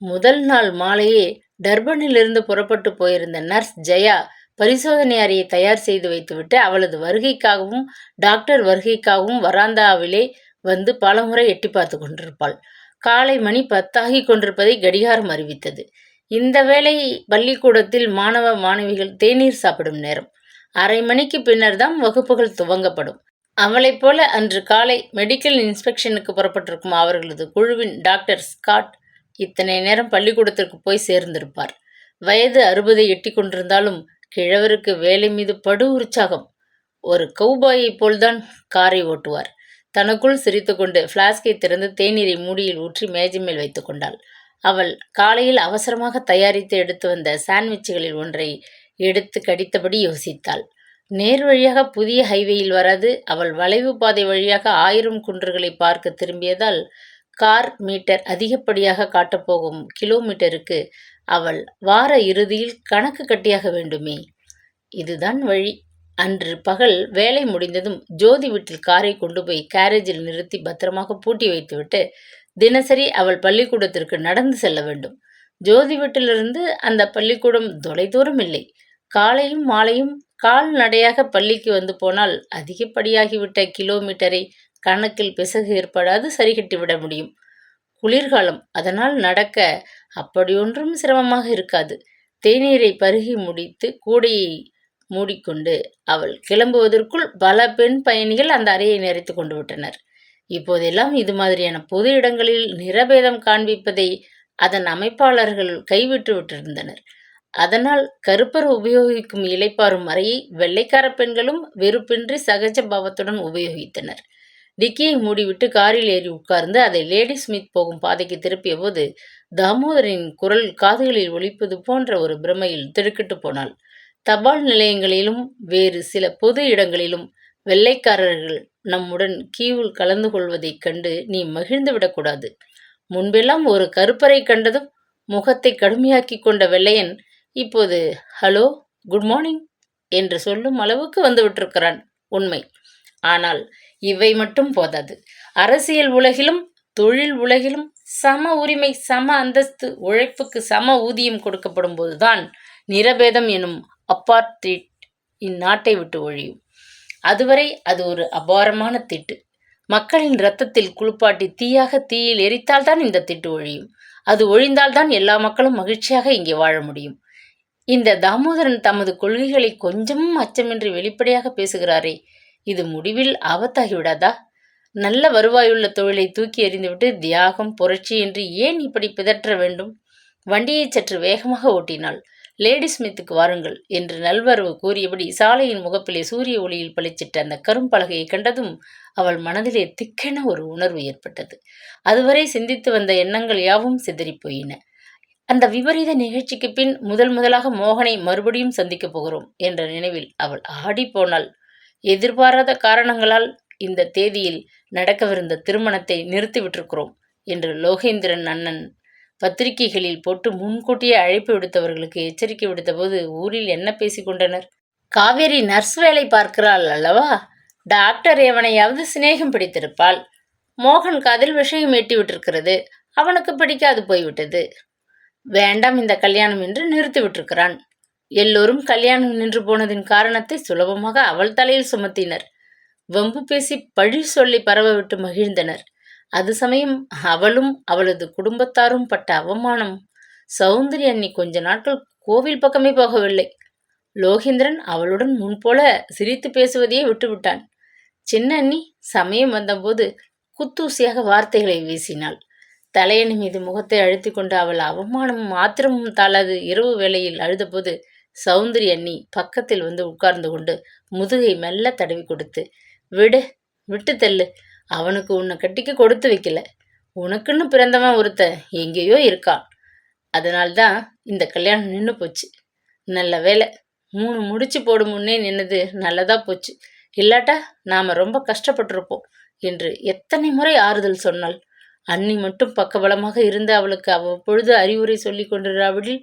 முதல் நாள் மாலையே டர்பனிலிருந்து புறப்பட்டு போயிருந்த நர்ஸ் ஜெயா பரிசோதனை அறையை தயார் செய்து வைத்துவிட்டு அவளது வருகைக்காகவும் டாக்டர் வருகைக்காகவும் வராந்தாவிலே வந்து பலமுறை எட்டி பார்த்து கொண்டிருப்பாள். காலை மணி 10 கொண்டிருப்பதை கடிகாரம் அறிவித்தது. இந்த வேளை பள்ளிக்கூடத்தில் மாணவ மாணவிகள் தேநீர் சாப்பிடும் நேரம். அரை மணிக்கு பின்னர் தான் வகுப்புகள் துவங்கப்படும். அவளைப் போல அன்று காலை மெடிக்கல் இன்ஸ்பெக்ஷனுக்கு புறப்பட்டிருக்கும் அவர்களது குழுவின் டாக்டர் ஸ்காட் இத்தனை நேரம் பள்ளிக்கூடத்திற்கு போய் சேர்ந்திருப்பார். வயது 60 எட்டி கொண்டிருந்தாலும் கிழவருக்கு வேலை மீது படு உற்சாகம். ஒரு கௌபாயைப் போல்தான் காரை ஓட்டுவார். தனக்குள் சிரித்து கொண்டு பிளாஸ்கை திறந்து தேநீரை மூடியில் ஊற்றி மேஜை மேல் வைத்து கொண்டாள். அவள் காலையில் அவசரமாக தயாரித்து எடுத்து வந்த சாண்ட்விச்சுகளில் ஒன்றை எடுத்து கடித்தபடி யோசித்தாள். நேர் வழியாக புதிய ஹைவேயில் வராது அவள் வளைவு பாதை வழியாக 1000 குன்றுகளை பார்க்க திரும்பியதால் கார் மீட்டர் அதிகப்படியாக காட்டப்போகும் கிலோமீட்டருக்கு அவள் வார இறுதியில் கணக்கு கட்டியாக வேண்டுமே. இதுதான் வழி. அன்று பகல் வேலை முடிந்ததும் ஜோதி வீட்டில் காரை கொண்டு போய் கேரேஜில் நிறுத்தி பத்திரமாக பூட்டி வைத்துவிட்டு தினசரி அவள் பள்ளிக்கூடத்திற்கு நடந்து செல்ல வேண்டும். ஜோதி வீட்டிலிருந்து அந்த பள்ளிக்கூடம் தொலைதூரம் இல்லை. காலையும் மாலையும் கால்நடையாக பள்ளிக்கு வந்து போனால் அதிகப்படியாகிவிட்ட கிலோமீட்டரை கணக்கில் பிசகு ஏற்படாது சரிகட்டிவிட முடியும். குளிர்காலம், அதனால் நடக்க அப்படியொன்றும் சிரமமாக இருக்காது. தேநீரை பருகி முடித்து கூடையை மூடிக்கொண்டு அவள் கிளம்புவதற்குள் பல பெண் பயணிகள் அந்த அறையை நிறைத்து கொண்டு விட்டனர். இப்போதெல்லாம் இது மாதிரியான பொது இடங்களில் நிறபேதம் காண்பிப்பதை அதன் அமைப்பாளர்கள் கைவிட்டு விட்டிருந்தனர். அதனால் கருப்பர் உபயோகிக்கும் இளைப்பாறும் அறையை வெள்ளைக்கார பெண்களும் வெறுப்பின்றி சகஜ பாவத்துடன் உபயோகித்தனர். டிக்கியை மூடிவிட்டு காரில் ஏறி உட்கார்ந்து அதை லேடி ஸ்மித் போகும் பாதைக்கு திருப்பிய போது தாமோதரின் குரல் காதுகளில் ஒலிப்பது போன்ற ஒரு பிரமையில் திடுக்கிட்டு போனாள். தபால் நிலையங்களிலும் வேறு சில பொது இடங்களிலும் வெள்ளைக்காரர்கள் நம்முடன் கியூவில் கலந்து கொள்வதைக் கண்டு நீ மகிழ்ந்து விடக்கூடாது. முன்பெல்லாம் ஒரு கருப்பரை கண்டதும் முகத்தை கடுமையாக்கி கொண்ட வெள்ளையன் இப்போது ஹலோ, குட் மார்னிங் என்று சொல்லும் அளவுக்கு வந்துவிட்டிருக்கிறான். உண்மை. ஆனால் இவை மட்டும் போதாது. அரசியல் உலகிலும் தொழில் உலகிலும் சம உரிமை, சம அந்தஸ்து, உழைப்புக்கு சம ஊதியம் கொடுக்கப்படும் போதுதான் நிறபேதம் எனும் அப்பார்ட்டைட் இந்நாட்டை விட்டு ஒழியும். அதுவரை அது ஒரு அபாரமான திட்டு. மக்களின் இரத்தத்தில் குளிப்பாட்டி தீயாக தீயில் எரித்தால்தான் இந்த திட்டு ஒழியும். அது ஒழிந்தால்தான் எல்லா மக்களும் மகிழ்ச்சியாக இங்கே வாழ முடியும். இந்த தாமோதரன் தமது கொள்கைகளை கொஞ்சமும் அச்சமின்றி வெளிப்படையாக பேசுகிறாரே, இது முடிவில் ஆபத்தாகிவிடாதா? நல்ல வருவாயுள்ள தொழிலை தூக்கி எறிந்துவிட்டு தியாகம், புரட்சி என்று ஏன் இப்படி பிதற்ற வேண்டும்? வண்டியை சற்று வேகமாக ஓட்டினாள். லேடி ஸ்மித்துக்கு வாருங்கள் என்று நல்வரவு கூறியபடி சாலையின் முகப்பிலே சூரிய ஒளியில் பளிச்சிட்ட அந்த கரும்பலகையை கண்டதும் அவள் மனதிலே திக்கென ஒரு உணர்வு ஏற்பட்டது. அதுவரை சிந்தித்து வந்த எண்ணங்கள் யாவும் சிதறிப்போயின. அந்த விபரீத நிகழ்ச்சிக்கு பின் முதலாக மோகனை மறுபடியும் சந்திக்கப் போகிறோம் என்ற நினைவில் அவள் ஆடி போனாள். எதிர்பாராத காரணங்களால் இந்த தேதியில் நடக்கவிருந்த திருமணத்தை நிறுத்திவிட்டிருக்கிறோம் என்று லோகேந்திரன் அண்ணன் பத்திரிகைகளில் போட்டு முன்கூட்டியே அழைப்பு விடுத்தவர்களுக்கு எச்சரிக்கை விடுத்தபோது ஊரில் என்ன பேசிக்கொண்டனர்? காவேரி நர்ஸ் வேலை பார்க்கிறாள் அல்லவா? டாக்டர் எவனையாவது சிநேகம் பிடித்திருப்பாள். மோகன் காதில் விஷயம் எட்டி விட்டிருக்கிறது. அவனுக்கு பிடிக்காது போய்விட்டது. வேண்டாம் இந்த கல்யாணம் என்று நிறுத்திவிட்டிருக்கிறான். எல்லோரும் கல்யாணம் நின்று போனதின் காரணத்தை சுலபமாக அவள் தலையில் சுமத்தினர். வம்பு பேசி பழி சொல்லி பரவ விட்டு மகிழ்ந்தனர். அது சமயம் அவளும் அவளது குடும்பத்தாரும் பட்ட அவமானம். சௌந்தரி அண்ணி கொஞ்ச நாட்கள் கோவில் பக்கமே போகவில்லை. லோகேந்திரன் அவளுடன் முன்போல சிரித்து பேசுவதையே விட்டுவிட்டான். சின்ன அண்ணி சமயம் வந்தபோது குத்தூசியாக வார்த்தைகளை வீசினாள். தலையணி மீது முகத்தை அழுத்தி கொண்டு அவள் அவமானமும் ஆத்திரமும் தாளாது இரவு வேளையில் அழுதபோது சௌந்தரி அண்ணி பக்கத்தில் வந்து உட்கார்ந்து கொண்டு முதுகை மெல்ல தடவி கொடுத்து, விடு, விட்டு தள்ளு, அவனுக்கு உன்னை கட்டிக்க கொடுத்து வைக்கல, உனக்குன்னு பிறந்தவன் ஒருத்த எங்கேயோ இருக்கான், அதனால்தான் இந்த கல்யாணம் நின்று போச்சு. நல்ல வேலை, 3 முடிச்சு போடும் முன்னே நின்னது நல்லதா போச்சு, இல்லாட்டா நாம ரொம்ப கஷ்டப்பட்டிருப்போம் என்று எத்தனை முறை ஆறுதல் சொன்னாள். அண்ணி மட்டும் பக்கபலமாக இருந்து அவளுக்கு அவ்வப்பொழுது அறிவுரை சொல்லி கொண்டிராவிடில்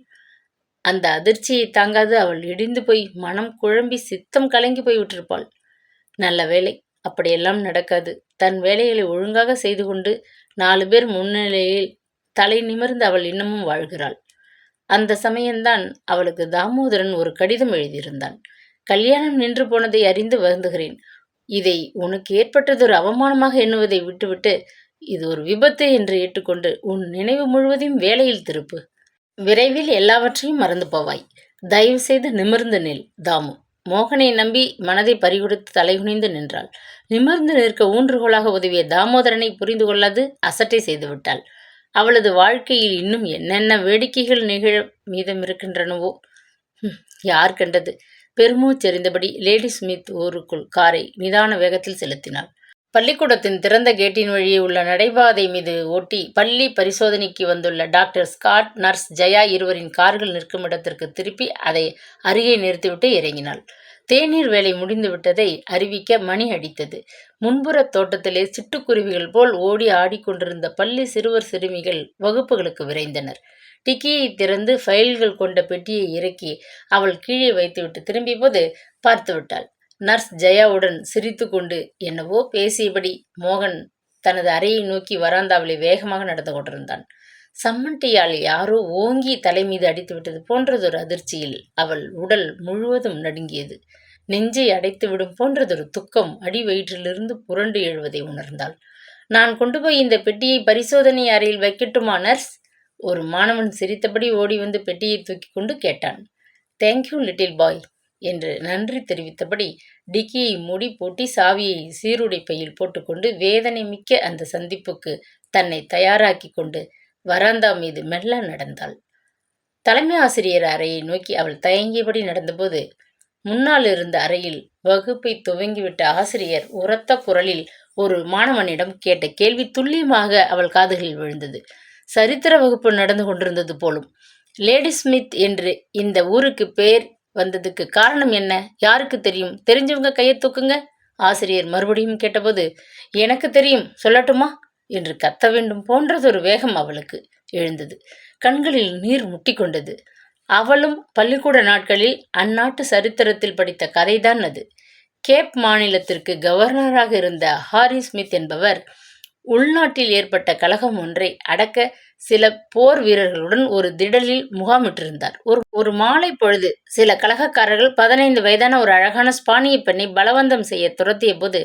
அந்த அதிர்ச்சியை தாங்காது அவள் இடிந்து போய் மனம் குழம்பி சித்தம் கலங்கி போய் விட்டிருப்பாள். நல்ல வேலை, அப்படியெல்லாம் நடக்காது. தன் வேலைகளை ஒழுங்காக செய்து கொண்டு 4 பேர் முன்னிலையில் தலை நிமிர்ந்து அவள் இன்னமும் வாழ்கிறாள். அந்த சமயம்தான் அவளுக்கு தாமோதரன் ஒரு கடிதம் எழுதியிருந்தான். கல்யாணம் நின்று போனதை அறிந்து வருந்துகிறேன். இதை உனக்கு ஏற்பட்டதொரு அவமானமாக எண்ணுவதை விட்டுவிட்டு இது ஒரு விபத்து என்று ஏற்றுக்கொண்டு உன் நினைவு முழுவதையும் வேலையில் திருப்பு. விரைவில் எல்லாவற்றையும் மறந்து போவாய். தயவு செய்து நிமிர்ந்து நில். தாமு மோகனை நம்பி மனதை பறிகொடுத்து தலைகுனிந்து நின்றாள். நிமிர்ந்து நிற்க ஊன்றுகோலாக உதவிய தாமோதரனை புரிந்து கொள்ளாது அசட்டை செய்துவிட்டாள். அவளது வாழ்க்கையில் இன்னும் என்னென்ன வேடிக்கைகள் நிகழ மீதம் இருக்கின்றனவோ யார் கண்டது. பெருமூச்செறிந்தபடி லேடி ஸ்மித் ஊருக்குள் காரை நிதான வேகத்தில் செலுத்தினாள். பள்ளிக்கூடத்தின் திறந்த கேட்டின் வழியே உள்ள நடைபாதை மீது ஓட்டி பள்ளி பரிசோதனைக்கு வந்துள்ள டாக்டர் ஸ்காட், நர்ஸ் ஜெயா இருவரின் கார்கள் நிற்கும் இடத்திற்கு திருப்பி அதை அருகே நிறுத்திவிட்டு இறங்கினாள். தேநீர் வேலை முடிந்து விட்டதை அறிவிக்க மணி அடித்தது. முன்புற தோட்டத்திலே சிட்டுக்குருவிகள் போல் ஓடி ஆடிக்கொண்டிருந்த பள்ளி சிறுவர் சிறுமிகள் வகுப்புகளுக்கு விரைந்தனர். டிக்கியை திறந்து ஃபைல்கள் கொண்ட பெட்டியை இறக்கி அவள் கீழே வைத்துவிட்டு திரும்பிய போது பார்த்து விட்டாள். நர்ஸ் ஜெயாவுடன் சிரித்து கொண்டு என்னவோ பேசியபடி மோகன் தனது அறையை நோக்கி வராந்தாவிலே வேகமாக நடந்து கொண்டிருந்தான். சம்மட்டியால் யாரோ ஓங்கி தலை மீது அடித்து விட்டது போன்றதொரு அதிர்ச்சியில் அவள் உடல் முழுவதும் நடுங்கியது. நெஞ்சை அடைத்து விடும் போன்றதொரு துக்கம் அடி வயிற்றிலிருந்து புரண்டு எழுவதை உணர்ந்தாள். நான் கொண்டு போய் இந்த பெட்டியை பரிசோதனை அறையில் வைக்கட்டுமா நர்ஸ்? ஒரு மாணவன் சிரித்தபடி ஓடி வந்து பெட்டியை தூக்கி கொண்டு கேட்டான். தேங்க்யூ லிட்டில் பாய் என்று நன்றி தெரிவித்தபடி டிக்கியை மூடி போட்டி சாவியை சீருடை பையில் போட்டுக்கொண்டு வேதனை மிக்க அந்த சந்திப்புக்கு தன்னை தயாராக்கி கொண்டு வராந்தா மீது மெல்ல நடந்தாள். தலைமை ஆசிரியர் அறையை நோக்கி அவள் தயங்கியபடி நடந்தபோது முன்னால் இருந்த அறையில் வகுப்பை துவங்கிவிட்ட ஆசிரியர் உரத்த குரலில் ஒரு மாணவனிடம் கேட்ட கேள்வி துல்லியமாக அவள் காதுகளில் விழுந்தது. சரித்திர வகுப்பு நடந்து கொண்டிருந்தது போலும். லேடி ஸ்மித் என்று இந்த ஊருக்கு பேர் வந்ததுக்கு காரணம் என்ன? யாருக்கு தெரியும்? தெரிஞ்சவங்க கையை தூக்குங்க. ஆசிரியர் மறுபடியும் கேட்டபோது எனக்கு தெரியும், சொல்லட்டுமா என்று கத்த வேண்டும் போன்றதொரு வேகம் அவளுக்கு எழுந்தது. கண்களில் நீர் முட்டிக்கொண்டது. அவளும் பள்ளிக்கூட நாட்களில் அந்நாட்டு சரித்திரத்தில் படித்த கதைதான் அது. கேப் மாநிலத்திற்கு கவர்னராக இருந்த ஹாரி ஸ்மித் என்பவர் உள்நாட்டில் ஏற்பட்ட கலகம் ஒன்றை அடக்க சில போர் வீரர்களுடன் ஒரு திடலில் முகாமிட்டிருந்தார். ஒரு மாலை பொழுது சில கலகக்காரர்கள் 15 வயதான ஒரு அழகான ஸ்பானிய பெண்ணை பலவந்தம் செய்ய துரத்திய போது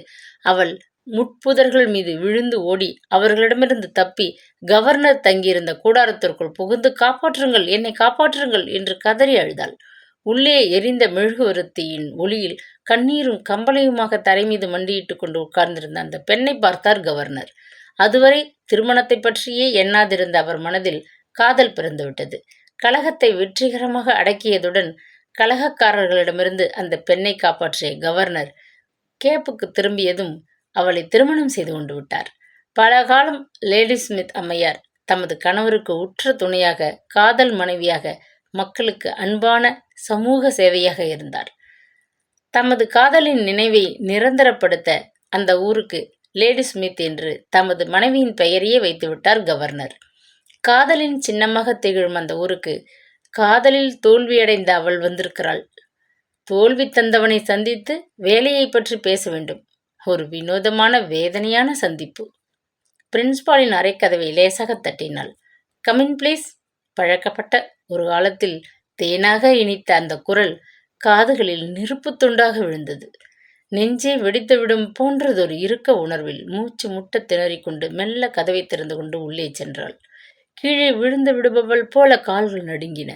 அவள் முட்புதர்கள் மீது விழுந்து ஓடி அவர்களிடமிருந்து தப்பி கவர்னர் தங்கியிருந்த கூடாரத்திற்குள் புகுந்து காப்பாற்றுங்கள், என்னை காப்பாற்றுங்கள் என்று கதறி அழுதாள். உள்ளே எரிந்த மெழுகுவர்த்தியின் ஒளியில் கண்ணீரும் கம்பளையுமாக தரை மீது மண்டியிட்டு கொண்டு உட்கார்ந்திருந்த அந்த பெண்ணை பார்த்தார் கவர்னர். அதுவரை திருமணத்தை பற்றியே எண்ணாதிருந்த அவர் மனதில் காதல் பிறந்துவிட்டது. கலகத்தை வெற்றிகரமாக அடக்கியதுடன் கலகக்காரர்களிடமிருந்து அந்த பெண்ணை காப்பாற்றிய கவர்னர் கேப்புக்கு திரும்பியதும் அவளை திருமணம் செய்து கொண்டு விட்டார். பல காலம் லேடி ஸ்மித் அம்மையார் தமது கணவருக்கு உற்ற துணையாக, காதல் மனைவியாக, மக்களுக்கு அன்பான சமூக சேவையாக இருந்தார். தமது காதலின் நினைவை நிரந்தரப்படுத்த அந்த ஊருக்கு லேடி ஸ்மித் என்று தமது மனைவியின் பெயரையே வைத்துவிட்டார் கவர்னர். காதலின் சின்னமாக திகழும் அந்த ஊருக்கு காதலில் தோல்வியடைந்த அவள் வந்திருக்கிறாள். தோல்வி தந்தவனை சந்தித்து வேலையை பற்றி பேச வேண்டும். ஒரு வினோதமான வேதனையான சந்திப்பு. பிரின்ஸ்பாலின் அறைக்கதவை லேசாக தட்டினாள். Come in please. பழக்கப்பட்ட ஒரு காலத்தில் தேனாக இனித்த அந்த குரல் காதுகளில் நெருப்பு துண்டாக விழுந்தது. நெஞ்சே வெடித்துவிடும் போன்றதொரு இறுக்க உணர்வில் மூச்சு முட்ட திணறிக்கொண்டு மெல்ல கதவை திறந்து கொண்டு உள்ளே சென்றாள். கீழே விழுந்து விடுபவள் போல கால்கள் நடுங்கின.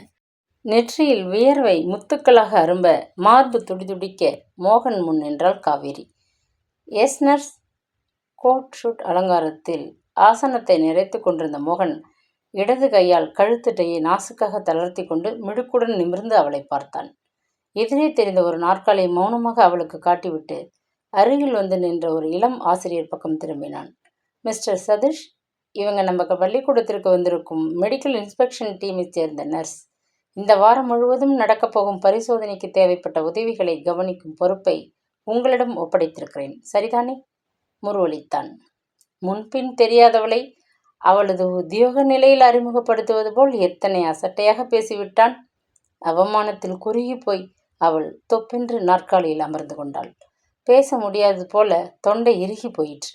நெற்றியில் வியர்வை முத்துக்களாக அரும்ப மார்பு துடிதுடிக்க மோகன் முன் நின்றாள் Kaveri. S nurse. Coat suit அலங்காரத்தில் ஆசனத்தை நிறைத்து கொண்டிருந்த மோகன் இடது கையால் கழுத்துட்டையை நாசுக்காக தளர்த்தி கொண்டு மிடுக்குடன் நிமிர்ந்து அவளை பார்த்தான். எதிரே தெரிந்த ஒரு நாற்காலியை மௌனமாக அவளுக்கு காட்டிவிட்டு அருகில் வந்து நின்ற ஒரு இளம் ஆசிரியர் பக்கம் திரும்பினான். மிஸ்டர் சதீஷ், இவங்க நம்ம பள்ளிக்கூடத்திற்கு வந்திருக்கும் மெடிக்கல் இன்ஸ்பெக்ஷன் டீமை சேர்ந்த நர்ஸ். இந்த வாரம் முழுவதும் நடக்கப் போகும் பரிசோதனைக்கு தேவைப்பட்ட உதவிகளை கவனிக்கும் பொறுப்பை உங்களிடம் ஒப்படைத்திருக்கிறேன். சரிதானே? முருவளித்தான். முன்பின் தெரியாதவளை அவளது உத்தியோக நிலையில் அறிமுகப்படுத்துவது போல் எத்தனை அசட்டையாக பேசிவிட்டான். அவமானத்தில் குறுகி போய் அவள் தொப்பென்று நாற்காலியில் அமர்ந்து கொண்டாள். பேச முடியாது போல தொண்டை இறுகி போயிற்று.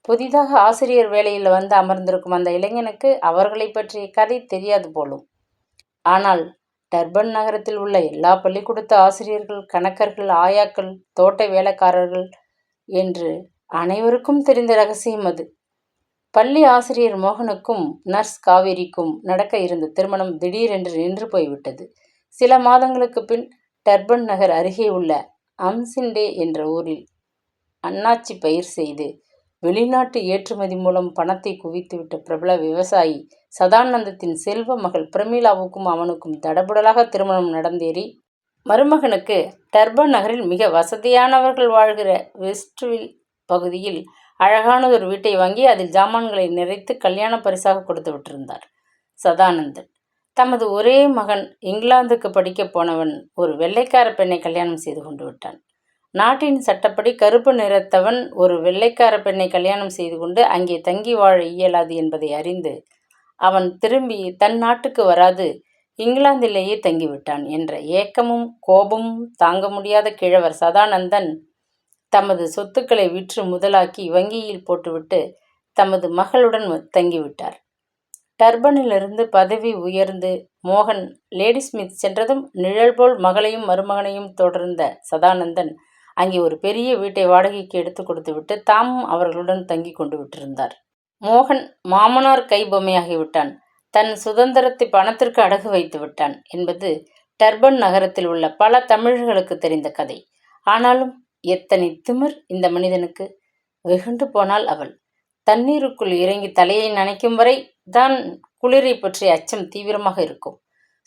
புதிதாக ஆசிரியர் வேலையில் வந்து அமர்ந்திருக்கும் அந்த இளைஞனுக்கு அவர்களை பற்றிய கதை தெரியாது போலும். ஆனால் டர்பன் நகரத்தில் உள்ள எல்லா பள்ளிக்கூடத்து ஆசிரியர்கள், கணக்கர்கள், ஆயாக்கள், தோட்ட வேலைக்காரர்கள் என்று அனைவருக்கும் தெரிந்த ரகசியம் அது. பள்ளி ஆசிரியர் மோகனுக்கும் நர்ஸ் காவேரிக்கும் நடக்க இருந்த திருமணம் திடீரென்று நின்று போய்விட்டது. சில மாதங்களுக்கு பின் டர்பன் நகர் அருகே உள்ள அம்சிண்டே என்ற ஊரில் அன்னாச்சி பயிர் செய்து வெளிநாட்டு ஏற்றுமதி மூலம் பணத்தை குவித்துவிட்ட பிரபல விவசாயி சதானந்தத்தின் செல்வ மகள் பிரமீளாவுக்கும் அவனுக்கும் தடபுடலாக திருமணம் நடந்தேறி மருமகனுக்கு டர்பன் நகரில் மிக வசதியானவர்கள் வாழ்கிற வெஸ்ட்வில் பகுதியில் அழகானதொரு வீட்டை வாங்கி அதில் ஜாமான்களை நிறைத்து கல்யாண பரிசாக கொடுத்து விட்டிருந்தார் சதானந்தன். தமது ஒரே மகன் இங்கிலாந்துக்கு படிக்கப் போனவன் ஒரு வெள்ளைக்கார பெண்ணை கல்யாணம் செய்து கொண்டு விட்டான். நாட்டின் சட்டப்படி கருப்பு நிறத்தவன் ஒரு வெள்ளைக்கார பெண்ணை கல்யாணம் செய்து கொண்டு அங்கே தங்கி வாழ இயலாது என்பதை அறிந்து அவன் திரும்பி தன் நாட்டுக்கு வராது இங்கிலாந்திலேயே தங்கிவிட்டான் என்ற ஏக்கமும் கோபமும் தாங்க முடியாத கிழவர் சதானந்தன் தமது சொத்துக்களை விற்று முதலாக்கி வங்கியில் போட்டுவிட்டு தமது மகளுடன் தங்கிவிட்டார். டர்பனிலிருந்து பதவி உயர்ந்து மோகன் லேடிஸ்மித் சென்றதும் நிழல் போல் மகளையும் மருமகனையும் தொடர்ந்த சதானந்தன் அங்கே ஒரு பெரிய வீட்டை வாடகைக்கு எடுத்து கொடுத்துவிட்டு தாமும் அவர்களுடன் தங்கி கொண்டு விட்டிருந்தார். மோகன் மாமனார் கை பொம்மையாகிவிட்டான். தன் சுதந்திரத்தை பணத்திற்கு அடகு வைத்து விட்டான் என்பது டர்பன் நகரத்தில் உள்ள பல தமிழர்களுக்கு தெரிந்த கதை. ஆனாலும் எத்தனை திமிர் இந்த மனிதனுக்கு! வெகுண்டு போனாள் அவள். தண்ணீருக்குள் இறங்கி தலையை நனைக்கும் வரை தான் குளிரை பற்றிய அச்சம் தீவிரமாக இருக்கும்.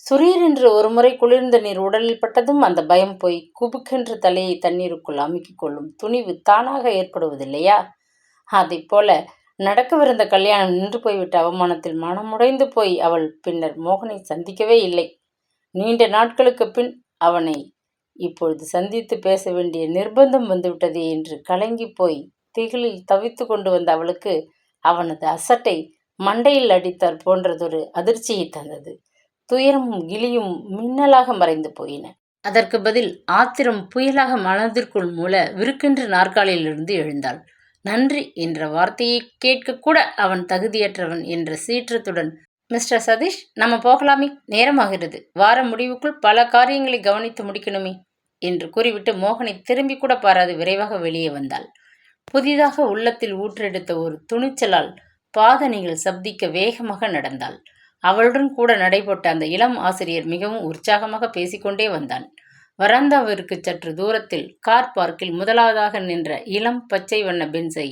சுரீர் என்று ஒருமுறை குளிர்ந்த நீர் உடலில் பட்டதும் அந்த பயம் போய் குபுக்கென்று தலையை தண்ணீருக்குள் அமுக்கிக் கொள்ளும் துணிவு தானாக ஏற்படுவதில்லையா? அதை போல நடக்கவிருந்த கல்யாணம் நின்று போய்விட்ட அவமானத்தில் மனமுடைந்து போய் அவள் பின்னர் மோகனை சந்திக்கவே இல்லை. நீண்ட நாட்களுக்கு பின் அவனை இப்பொழுது சந்தித்து பேச வேண்டிய நிர்பந்தம் வந்துவிட்டதே என்று கலங்கி போய் திகிலில் தவித்து கொண்டு வந்த அவளுக்கு அவனது அசட்டை மண்டையில் அடித்தார் போன்றதொரு அதிர்ச்சியை தந்தது. துயரமும் கிளியும் மின்னலாக மறைந்து போயின. அதற்கு பதில் ஆத்திரம் புயலாக மனதிற்குள் மூல விருக்கென்று நாற்காலியிலிருந்து எழுந்தாள். நன்றி என்ற வார்த்தையை கேட்கக்கூட அவன் தகுதியற்றவன் என்ற சீற்றத்துடன், மிஸ்டர் சதீஷ், நம்ம போகலாமே, நேரமாகிறது, வார முடிவுக்குள் பல காரியங்களை கவனித்து முடிக்கணுமே என்று கூறிவிட்டு மோகனை திரும்பி கூட பாராது விரைவாக வெளியே வந்தாள். புதிதாக உள்ளத்தில் ஊற்றெடுத்த ஒரு துணிச்சலால் பாதணிகள் சப்திக்க வேகமாக நடந்தாள். அவளுடன் கூட நடைபோட்ட அந்த இளம் ஆசிரியர் மிகவும் உற்சாகமாக பேசிக்கொண்டே வந்தான். வராந்தாவிற்கு சற்று தூரத்தில் கார் பார்க்கில் முதலாவதாக நின்ற இளம் பச்சை வண்ண பென்ஸை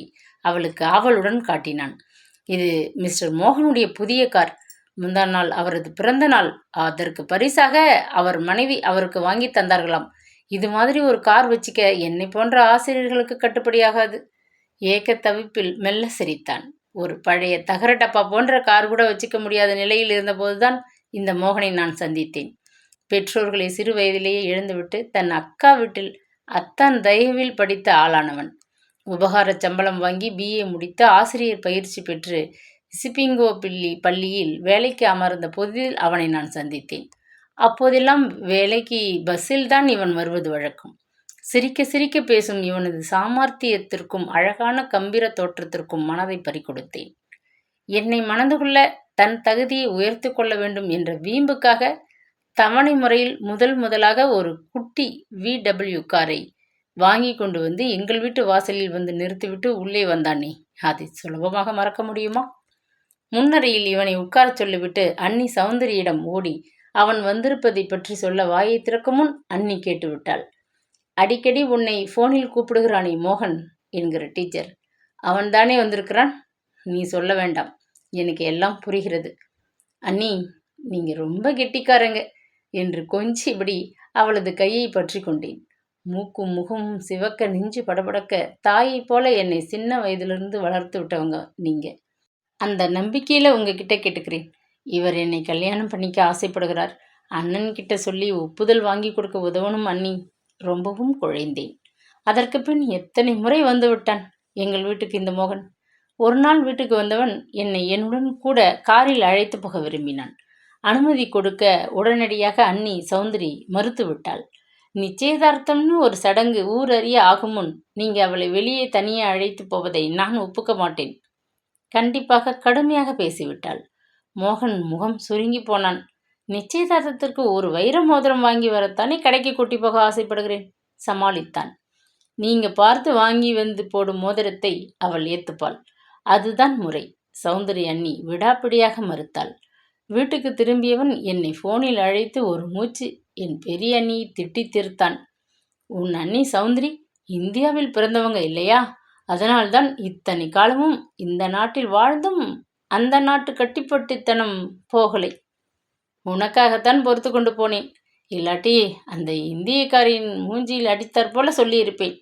அவளுக்கு ஆவலுடன் காட்டினான். இது மிஸ்டர் மோகனுடைய புதிய கார். முந்தா நாள் அவரது பிறந்த நாள். அதற்கு பரிசாக அவர் மனைவி அவருக்கு வாங்கி தந்தார்களாம். இது மாதிரி ஒரு கார் வச்சுக்க என்னை போன்ற ஆசிரியர்களுக்கு கட்டுப்படியாகாது. ஏக்க தவிப்பில் மெல்ல சிரித்தான். ஒரு பழைய தகர டப்பா போன்ற கார் கூட வச்சுக்க முடியாத நிலையில் இருந்தபோதுதான் இந்த மோகனை நான் சந்தித்தேன். பெற்றோர்களை சிறு வயதிலேயே இழந்துவிட்டு தன் அக்கா வீட்டில் அத்தான் தயவில் படித்த ஆளானவன். உபகார சம்பளம் வாங்கி BA முடித்து ஆசிரியர் பயிற்சி பெற்று சிப்பிங்கோ பள்ளியில் வேலைக்கு அமர்ந்த போதில் அவனை நான் சந்தித்தேன். அப்போதெல்லாம் வேலைக்கு பஸ்ஸில் தான் இவன் வருவது வழக்கம். சிரிக்க சிரிக்க பேசும் இவனது சாமர்த்தியத்திற்கும் அழகான கம்பீர தோற்றத்திற்கும் மனதை பறிகொடுத்தேன். என்னை மணந்து கொள்ள தன் தகுதியை உயர்த்து கொள்ள வேண்டும் என்ற வீம்புக்காக தவணை முறையில் முதலாக ஒரு குட்டி VW காரை வாங்கி கொண்டு வந்து எங்கள் வீட்டு வாசலில் வந்து நிறுத்திவிட்டு உள்ளே வந்தானே, அதை சுலபமாக மறக்க முடியுமா? முன்னரையில் இவனை உட்காரச் சொல்லிவிட்டு அண்ணி சௌந்தரியிடம் ஓடி அவன் வந்திருப்பதை பற்றி சொல்ல வாயை திறக்கும் முன் அண்ணி கேட்டுவிட்டாள். அடிக்கடி உன்னை போனில் கூப்பிடுகிறானே மோகன் என்கிற டீச்சர், அவன்தானே வந்திருக்கிறான்? நீ சொல்ல வேண்டாம். எனக்கு எல்லாம் புரிகிறது. அண்ணி, நீங்க ரொம்ப கெட்டிக்காரங்க என்று கொஞ்சிபடி அவளது கையை பற்றி கொண்டேன். மூக்கும் முகமும் சிவக்க, நெஞ்சு படபடக்க, தாயைப் போல என்னை சின்ன வயதிலிருந்து வளர்த்து விட்டவங்க நீங்க. அந்த நம்பிக்கையில உங்ககிட்ட கேட்டுக்கிறேன். இவர் என்னை கல்யாணம் பண்ணிக்க ஆசைப்படுகிறார். அண்ணன் கிட்ட சொல்லி ஒப்புதல் வாங்கி கொடுக்க உதவணும் அண்ணி. ரொம்பவும் குழைந்தேன். அதற்கு பின் எத்தனை முறை வந்து விட்டான் எங்கள் வீட்டுக்கு இந்த மோகன். ஒரு நாள் வீட்டுக்கு வந்தவன் என்னை என்னுடன் கூட காரில் அழைத்து போக விரும்பினான். அனுமதி கொடுக்க உடனடியாக அண்ணி சௌந்தரி மறுத்து விட்டாள். நிச்சயதார்த்தம்னு ஒரு சடங்கு ஊர் அறிய ஆகும் முன் நீங்க அவளை வெளியே தனியே அழைத்து போவதை நான் ஒப்புக்க மாட்டேன். கண்டிப்பாக கடுமையாக பேசிவிட்டாள். மோகன் முகம் சுருங்கி போனான். நிச்சயதார்த்தத்திற்கு ஒரு வைர மோதிரம் வாங்கி வரத்தானே கடைக்கு கூட்டி போக ஆசைப்படுகிறேன், சமாளித்தான். நீங்க பார்த்து வாங்கி வந்து போடும் மோதிரத்தை அவள் ஏத்துப்பாள். அதுதான் முறை. சௌந்தரி அண்ணி விடாப்பிடியாக மறுத்தாள். வீட்டுக்கு திரும்பியவன் என்னை போனில் அழைத்து ஒரு மூச்சு என் பெரிய அண்ணியை திட்டி தீர்த்தான். உன் அண்ணி சௌந்தரி இந்தியாவில் பிறந்தவங்க இல்லையா? அதனால்தான் இத்தனை காலமும் இந்த நாட்டில் வாழ்ந்தும் அந்த நாட்டு கட்டிப்பட்டுத்தனம் போகலை. உனக்காகத்தான் பொறுத்து கொண்டு போனேன். இல்லாட்டி அந்த இந்தியக்காரின் மூஞ்சியில் அடித்தாற் போல சொல்லியிருப்பேன்.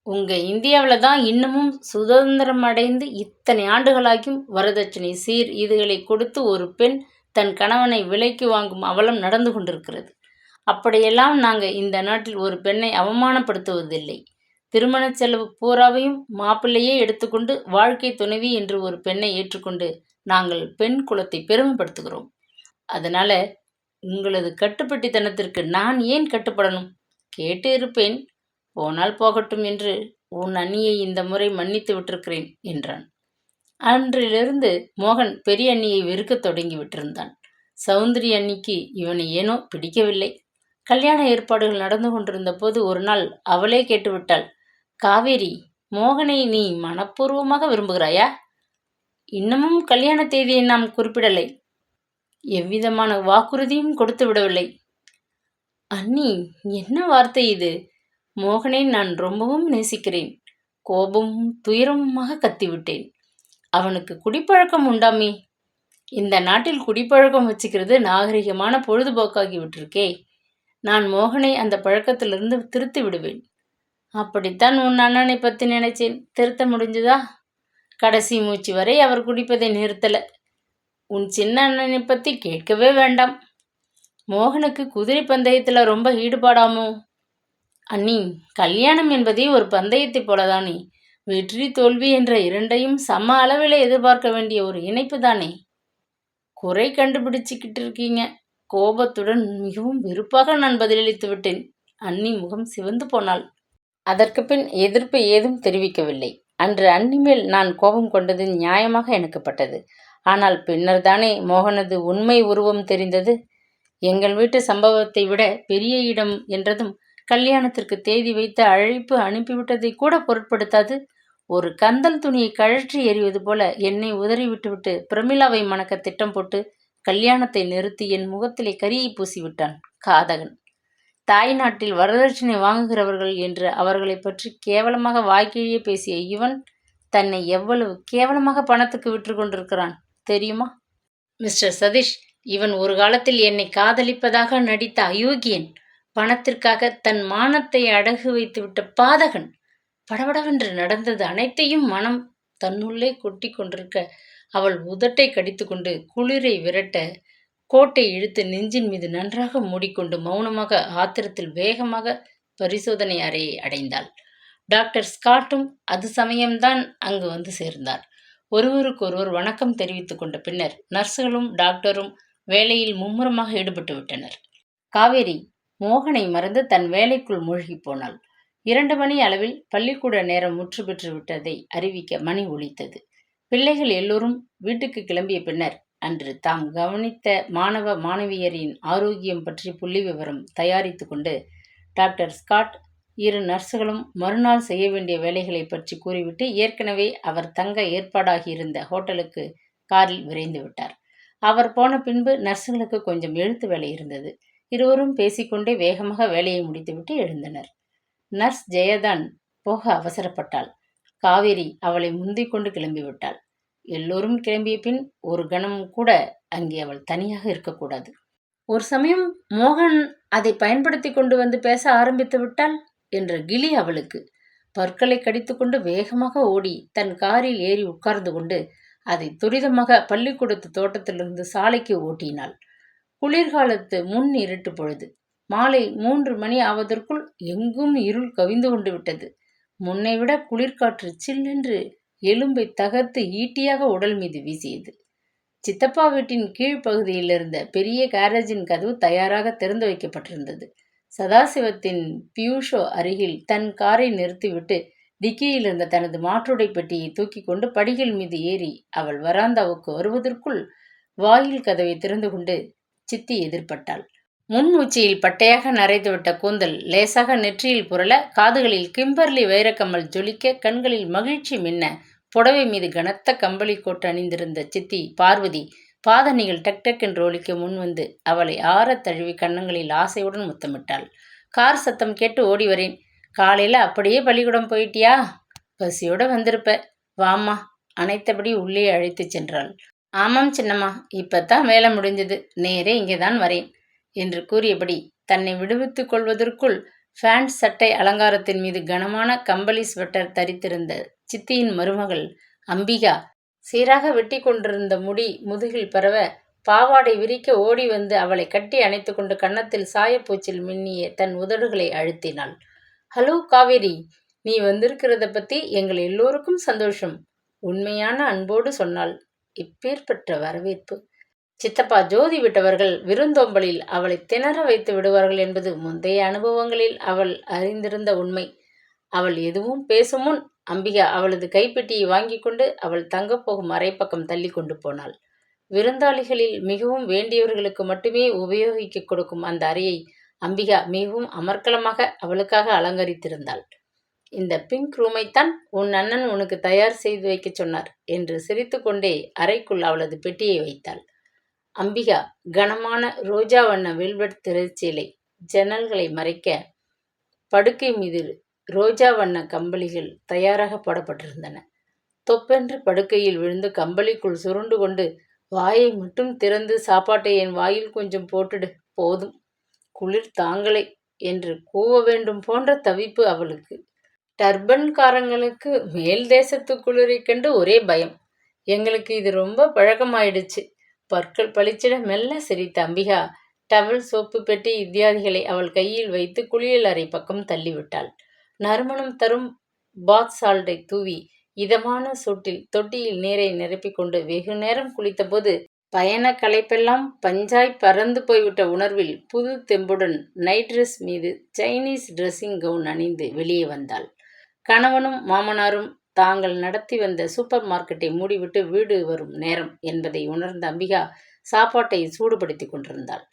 உங்க இந்தியாவில் தான் இன்னமும் சுதந்திரம் அடைந்து இத்தனை ஆண்டுகளாகியும் வரதட்சணை சீர் இதுகளை கொடுத்து ஒரு பெண் தன் கணவனை விலைக்கு வாங்கும் அவலம் நடந்து கொண்டிருக்கிறது. அப்படியெல்லாம் நாங்கள் இந்த நாட்டில் ஒரு பெண்ணை அவமானப்படுத்துவதில்லை. திருமண செலவு பூராவையும் மாப்பிள்ளையே எடுத்துக்கொண்டு வாழ்க்கை துணைவி என்று ஒரு பெண்ணை ஏற்றுக்கொண்டு நாங்கள் பெண் குலத்தை பெருமைப்படுத்துகிறோம். அதனால உங்களது கட்டுப்பட்டித்தனத்திற்கு நான் ஏன் கட்டுப்படணும்? கேட்டு இருப்பேன். போனால் போகட்டும் என்று உன் அண்ணியை இந்த முறை மன்னித்து விட்டிருக்கிறேன் என்றான். அன்றிலிருந்து மோகன் பெரிய அண்ணியை வெறுக்கத் தொடங்கி விட்டிருந்தான். சௌந்தரி அண்ணிக்கு இவனை ஏனோ பிடிக்கவில்லை. கல்யாண ஏற்பாடுகள் நடந்து கொண்டிருந்த போது ஒரு நாள் அவளே கேட்டுவிட்டாள். காவேரி, மோகனை நீ மனப்பூர்வமாக விரும்புகிறாயா? இன்னமும் கல்யாண தேதியை நாம் குறிப்பிடலை. எவ்விதமான வாக்குறுதியும் கொடுத்து விடவில்லை. அண்ணி, என்ன வார்த்தை இது? மோகனை நான் ரொம்பவும் நேசிக்கிறேன். கோபமும் துயரமுமாக கத்திவிட்டேன். அவனுக்கு குடிப்பழக்கம் உண்டாமே. இந்த நாட்டில் குடிப்பழக்கம் வச்சுக்கிறது நாகரிகமான பொழுதுபோக்காகி விட்டிருக்கே. நான் மோகனை அந்த பழக்கத்திலிருந்து திருத்தி விடுவேன். அப்படித்தான் உன் அண்ணனை பற்றி நினைச்சேன். திருத்த முடிஞ்சுதா? கடைசி மூச்சு வரை அவர் குடிப்பதை நிறுத்தலை. உன் சின்ன அண்ணனை பற்றி கேட்கவே வேண்டாம். மோகனுக்கு குதிரை பந்தயத்தில் ரொம்ப ஈடுபாடாமோ? அண்ணி, கல்யாணம் என்பதே ஒரு பந்தயத்தை போலதானே. வெற்றி தோல்வி என்ற இரண்டையும் சம அளவில் எதிர்பார்க்க வேண்டிய ஒரு இணைப்பு தானே. குறை கண்டுபிடிச்சிக்கிட்டு இருக்கீங்க. கோபத்துடன் மிகவும் வெறுப்பாக நான் பதிலளித்து விட்டேன். அண்ணி முகம் சிவந்து போனாள். அதற்கு பின் எதிர்ப்பு ஏதும் தெரிவிக்கவில்லை. அன்று அண்ணி மேல் நான் கோபம் கொண்டது நியாயமாக எனக்கு பட்டது. ஆனால் பின்னர் தானே மோகனது உண்மை உருவம் தெரிந்தது. எங்கள் வீட்டு சம்பவத்தை விட பெரிய இடம் என்றதும் கல்யாணத்திற்கு தேதி வைத்து அழைப்பு அனுப்பிவிட்டதை கூட பொருட்படுத்தாது ஒரு கந்தல் துணியை கழற்றி எறிவது போல என்னை உதறி விட்டுவிட்டு பிரமிளாவை மணக்க திட்டம் போட்டு கல்யாணத்தை நிறுத்தி என் முகத்திலே கரியை பூசிவிட்டான் காதகன். தாய் நாட்டில் வரதட்சணை வாங்குகிறவர்கள் என்று அவர்களை பற்றி கேவலமாக வாய்க்கிழியே பேசிய இவன் தன்னை எவ்வளவு கேவலமாக பணத்துக்கு விற்று கொண்டிருக்கிறான் தெரியுமா? மிஸ்டர் சதீஷ், இவன் ஒரு காலத்தில் என்னை காதலிப்பதாக நடித்த அயோக்கியன். பணத்திற்காக தன் மானத்தை அடகு வைத்துவிட்ட பாதகன். படபடவென்று நடந்தது அனைத்தையும் மனம் தன்னுள்ளே கொட்டி கொண்டிருக்க அவள் உதட்டை கடித்து கொண்டு குளிரை விரட்ட கோட்டை இழுத்து நெஞ்சின் மீது நன்றாக மூடிக்கொண்டு மௌனமாக ஆத்திரத்தில் வேகமாக பரிசோதனை அறையை அடைந்தாள். டாக்டர் ஸ்காட்டும் அது சமயம்தான் அங்கு வந்து சேர்ந்தார். ஒருவருக்கொருவர் வணக்கம் தெரிவித்துக் கொண்ட பின்னர் நர்ஸுகளும் டாக்டரும் வேலையில் மும்முரமாக ஈடுபட்டு விட்டனர். காவேரி மோகனை மறந்து தன் வேலைக்குள் மூழ்கி போனாள். 2 மணி அளவில் பள்ளிக்கூட நேரம் முற்று பெற்று விட்டதை அறிவிக்க மணி ஒலித்தது. பிள்ளைகள் எல்லோரும் வீட்டுக்கு கிளம்பிய பின்னர் அன்று தாம் கவனித்த மாணவ மாணவியரின் ஆரோக்கியம் பற்றி புள்ளி விவரம் தயாரித்து கொண்டு டாக்டர் ஸ்காட் 2 நர்ஸுகளும் மறுநாள் செய்ய வேண்டிய வேலைகளை பற்றி கூறிவிட்டு ஏற்கனவே அவர் தங்க ஏற்பாடாகியிருந்த ஹோட்டலுக்கு காரில் விரைந்து விட்டார். அவர் போன பின்பு நர்ஸுகளுக்கு கொஞ்சம் எழுத்து வேலை இருந்தது. இருவரும் பேசிக்கொண்டே வேகமாக வேலையை முடித்துவிட்டு எழுந்தனர். நர்ஸ் ஜெயதான் போக அவசரப்பட்டாள். காவேரி அவளை முந்திக் கொண்டு கிளம்பிவிட்டாள். எல்லோரும் கிளம்பிய பின் ஒரு கணம் கூட அங்கே அவள் தனியாக இருக்கக்கூடாது. ஒரு சமயம் மோகன் அதை பயன்படுத்தி கொண்டு வந்து பேச ஆரம்பித்து விட்டால் என்ற கிளி அவளுக்கு. பற்களை கடித்துக்கொண்டு வேகமாக ஓடி தன் காரில் ஏறி உட்கார்ந்து கொண்டு அதை துரிதமாக பள்ளிக்கூடத்து தோட்டத்திலிருந்து சாலைக்கு ஓட்டினாள். குளிர்காலத்து முன் இருட்டு பொழுது. மாலை 3 மணி ஆவதற்குள் எங்கும் இருள் கவிந்து கொண்டு விட்டது. முன்னைவிட குளிர்காற்று சில்லென்று எலும்பை தகர்த்து ஈட்டியாக உடல் மீது வீசியது. சித்தப்பா வீட்டின் கீழ்ப்பகுதியில் இருந்த பெரிய கேரேஜின் கதவு தயாராக திறந்து வைக்கப்பட்டிருந்தது. சதாசிவத்தின் பியூஷோ அருகில் தன் காரை நிறுத்திவிட்டு டிக்கியில் இருந்த தனது மாற்றுடை பெட்டியை தூக்கி கொண்டு படிகள் மீது ஏறி அவள் வராந்தாவுக்கு வருவதற்குள் வாயில் கதவை திறந்து கொண்டு சித்தி எதிர்பட்டாள். முன் உச்சியில் பட்டையாக நரைத்துவிட்ட கூந்தல் லேசாக நெற்றியில் புரள, காதுகளில் கிம்பர்லி வைரக்கம்மல் ஜொலிக்க, கண்களில் மகிழ்ச்சி மின்ன, புடவை மீது கனத்த கம்பளி கோட்டு அணிந்திருந்த சித்தி பார்வதி பாதணிகள் டக் டக் என்று ஒலிக்க முன் வந்து அவளை ஆறத் தழுவி கன்னங்களில் ஆசையுடன் முத்தமிட்டாள். கார் சத்தம் கேட்டு ஓடி வரேன். காலையில் அப்படியே பள்ளிக்கூடம் போயிட்டியா? பசியோட வந்திருப்ப. வாம்மா. அனைத்தபடி உள்ளே அழைத்து சென்றாள். ஆமாம் சின்னம்மா, இப்பத்தான் வேலை முடிஞ்சது, நேரே இங்கேதான் வரேன் என்று கூறியபடி தன்னை விடுவித்துக் கொள்வதற்குள் ஃபேண்ட் சட்டை அலங்காரத்தின் மீது கனமான கம்பளி ஸ்வெட்டர் தரித்திருந்த சித்தியின் மருமகள் அம்பிகா சீராக வெட்டி கொண்டிருந்த முடி முதுகில் பரவ பாவாடை விரிக்க ஓடி வந்து அவளை கட்டி அணைத்து கொண்டு கன்னத்தில் சாயப்பூச்சில் மின்னிய தன் உதடுகளை அழுத்தினாள். ஹலோ காவேரி, நீ வந்திருக்கிறத பற்றி எங்கள் எல்லோருக்கும் சந்தோஷம், உண்மையான அன்போடு சொன்னாள். இப்பேற்பட்ட வரவேற்பு. சித்தப்பா ஜோதி விட்டவர்கள் விருந்தோம்பலில் அவளை திணற வைத்து விடுவார்கள் என்பது முந்தைய அனுபவங்களில் அவள் அறிந்திருந்த உண்மை. அவள் எதுவும் பேசும் முன் அம்பிகா அவளது கைப்பெட்டியை வாங்கி கொண்டு அவள் தங்கப்போகும் அரைப்பக்கம் தள்ளி கொண்டு போனாள். விருந்தாளிகளில் மிகவும் வேண்டியவர்களுக்கு மட்டுமே உபயோகிக்க கொடுக்கும் அந்த அறையை அம்பிகா மிகவும் அமர்க்கலமாக அவளுக்காக அலங்கரித்திருந்தாள். இந்த பிங்க் ரூமைத்தான் உன் அண்ணன் உனக்கு தயார் செய்து வைக்க சொன்னார் என்று சிரித்து கொண்டே அறைக்குள் அவளது பெட்டியை வைத்தாள். அம்பிகா கனமான ரோஜா வண்ண வெல்வெட் திரைச்சீலை ஜன்னல்களை மறைக்க, படுக்கை மீது ரோஜா வண்ண கம்பளிகள் தயாராக போடப்பட்டிருந்தன. தொப்பென்று படுக்கையில் விழுந்து கம்பளிக்குள் சுருண்டு கொண்டு வாயை மட்டும் திறந்து சாப்பாட்டை என் வாயில் கொஞ்சம் போட்டுடு, போதும், குளிர் தாங்களை என்று கூவ வேண்டும் போன்ற தவிப்பு அவளுக்கு. டர்பன்காரங்களுக்கு மேல் தேசத்து குளிரை கண்டு ஒரே பயம். எங்களுக்கு இது ரொம்ப பழக்கமாயிடுச்சு. பற்கள் பளிச்சிட மெல்ல சிரித்த அம்பிகா டவல், சோப்பு பெட்டி இத்தியாதிகளை அவள் கையில் வைத்து குளியல் அறை பக்கம் தள்ளிவிட்டாள். நறுமணம் தரும் பாத் சால்ட்டை தூவி இதமான சூட்டில் தொட்டியில் நீரை நிரப்பிக்கொண்டு வெகு நேரம் குளித்தபோது பயண களைப்பெல்லாம் பஞ்சாய் பறந்து போய்விட்ட உணர்வில் புது தெம்புடன் நைட் ட்ரெஸ் மீது சைனீஸ் ட்ரெஸ்ஸிங் கவுன் அணிந்து வெளியே வந்தாள். கணவனும் மாமனாரும் தாங்கள் நடத்தி வந்த சூப்பர் மார்க்கெட்டை மூடிவிட்டு வீடு வரும் நேரம் என்பதை உணர்ந்த அம்பிகா சாப்பாட்டை சூடுபடுத்தி கொண்டிருந்தாள்.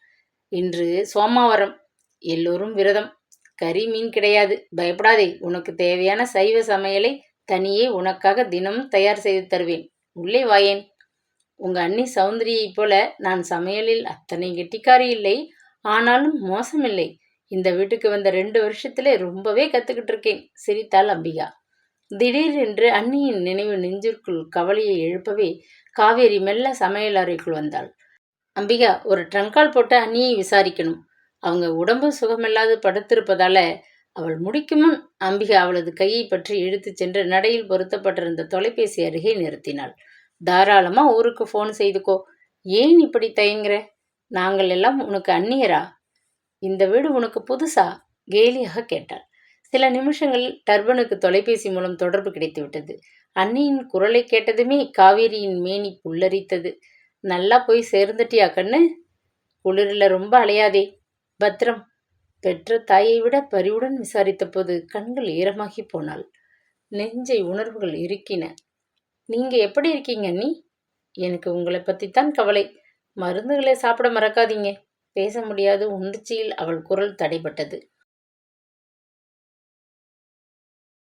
இன்று சோமாவாரம், எல்லோரும் விரதம், கறி மீன் கிடையாது, பயப்படாதே, உனக்கு தேவையான சைவ சமையலை தனியே உனக்காக தினமும் தயார் செய்து தருவேன், உள்ளே வாயேன். உங்க அண்ணி சௌந்தரியைப் போல நான் சமையலில் அத்தனை கெட்டிக்காரி இல்லை, ஆனாலும் மோசமில்லை. இந்த வீட்டுக்கு வந்த 2 வருஷத்துல ரொம்பவே கத்துக்கிட்டு இருக்கேன், சிரித்தாள் அம்பிகா. திடீரென்று அண்ணியின் நினைவு நெஞ்சிற்குள் கவலையை எழுப்பவே காவேரி மெல்ல சமையல் அறைக்குள் வந்தாள். அம்பிகா, ஒரு ட்ரங்கால் போட்டு அண்ணியை விசாரிக்கணும். அவங்க உடம்பு சுகமில்லாது படுத்திருப்பதால. அவள் முடிக்கும் முன் அம்பிகா அவளது கையை பற்றி இழுத்துச் சென்று நடையில் பொருத்தப்பட்டிருந்த தொலைபேசி அருகே நிறுத்தினாள். தாராளமா ஊருக்கு ஃபோன் செய்துக்கோ. ஏன் இப்படி தயங்குற? நாங்கள் எல்லாம் உனக்கு அந்நியரா? இந்த வீடு உனக்கு புதுசா? கேலியாக கேட்டாள். சில நிமிஷங்களில் டர்பனுக்கு தொலைபேசி மூலம் தொடர்பு கிடைத்துவிட்டது. அண்ணியின் குரலை கேட்டதுமே காவேரியின் மேனி புல்லரித்தது. நல்லா போய் சேர்ந்துட்டியா கண்ணு? குளிரில் ரொம்ப அலையாதே, பத்திரம். பெற்ற தாயை விட பரிவுடன் விசாரித்த போது கண்கள் ஈரமாகி போனாள். நெஞ்சை உணர்வுகள் இறுக்கின. நீங்க எப்படி இருக்கீங்க அண்ணி? எனக்கு உங்களை பற்றித்தான் கவலை. மருந்துகளை சாப்பிட மறக்காதீங்க. பேச முடியாது உணர்ச்சியில் அவள் குரல் தடைபட்டது.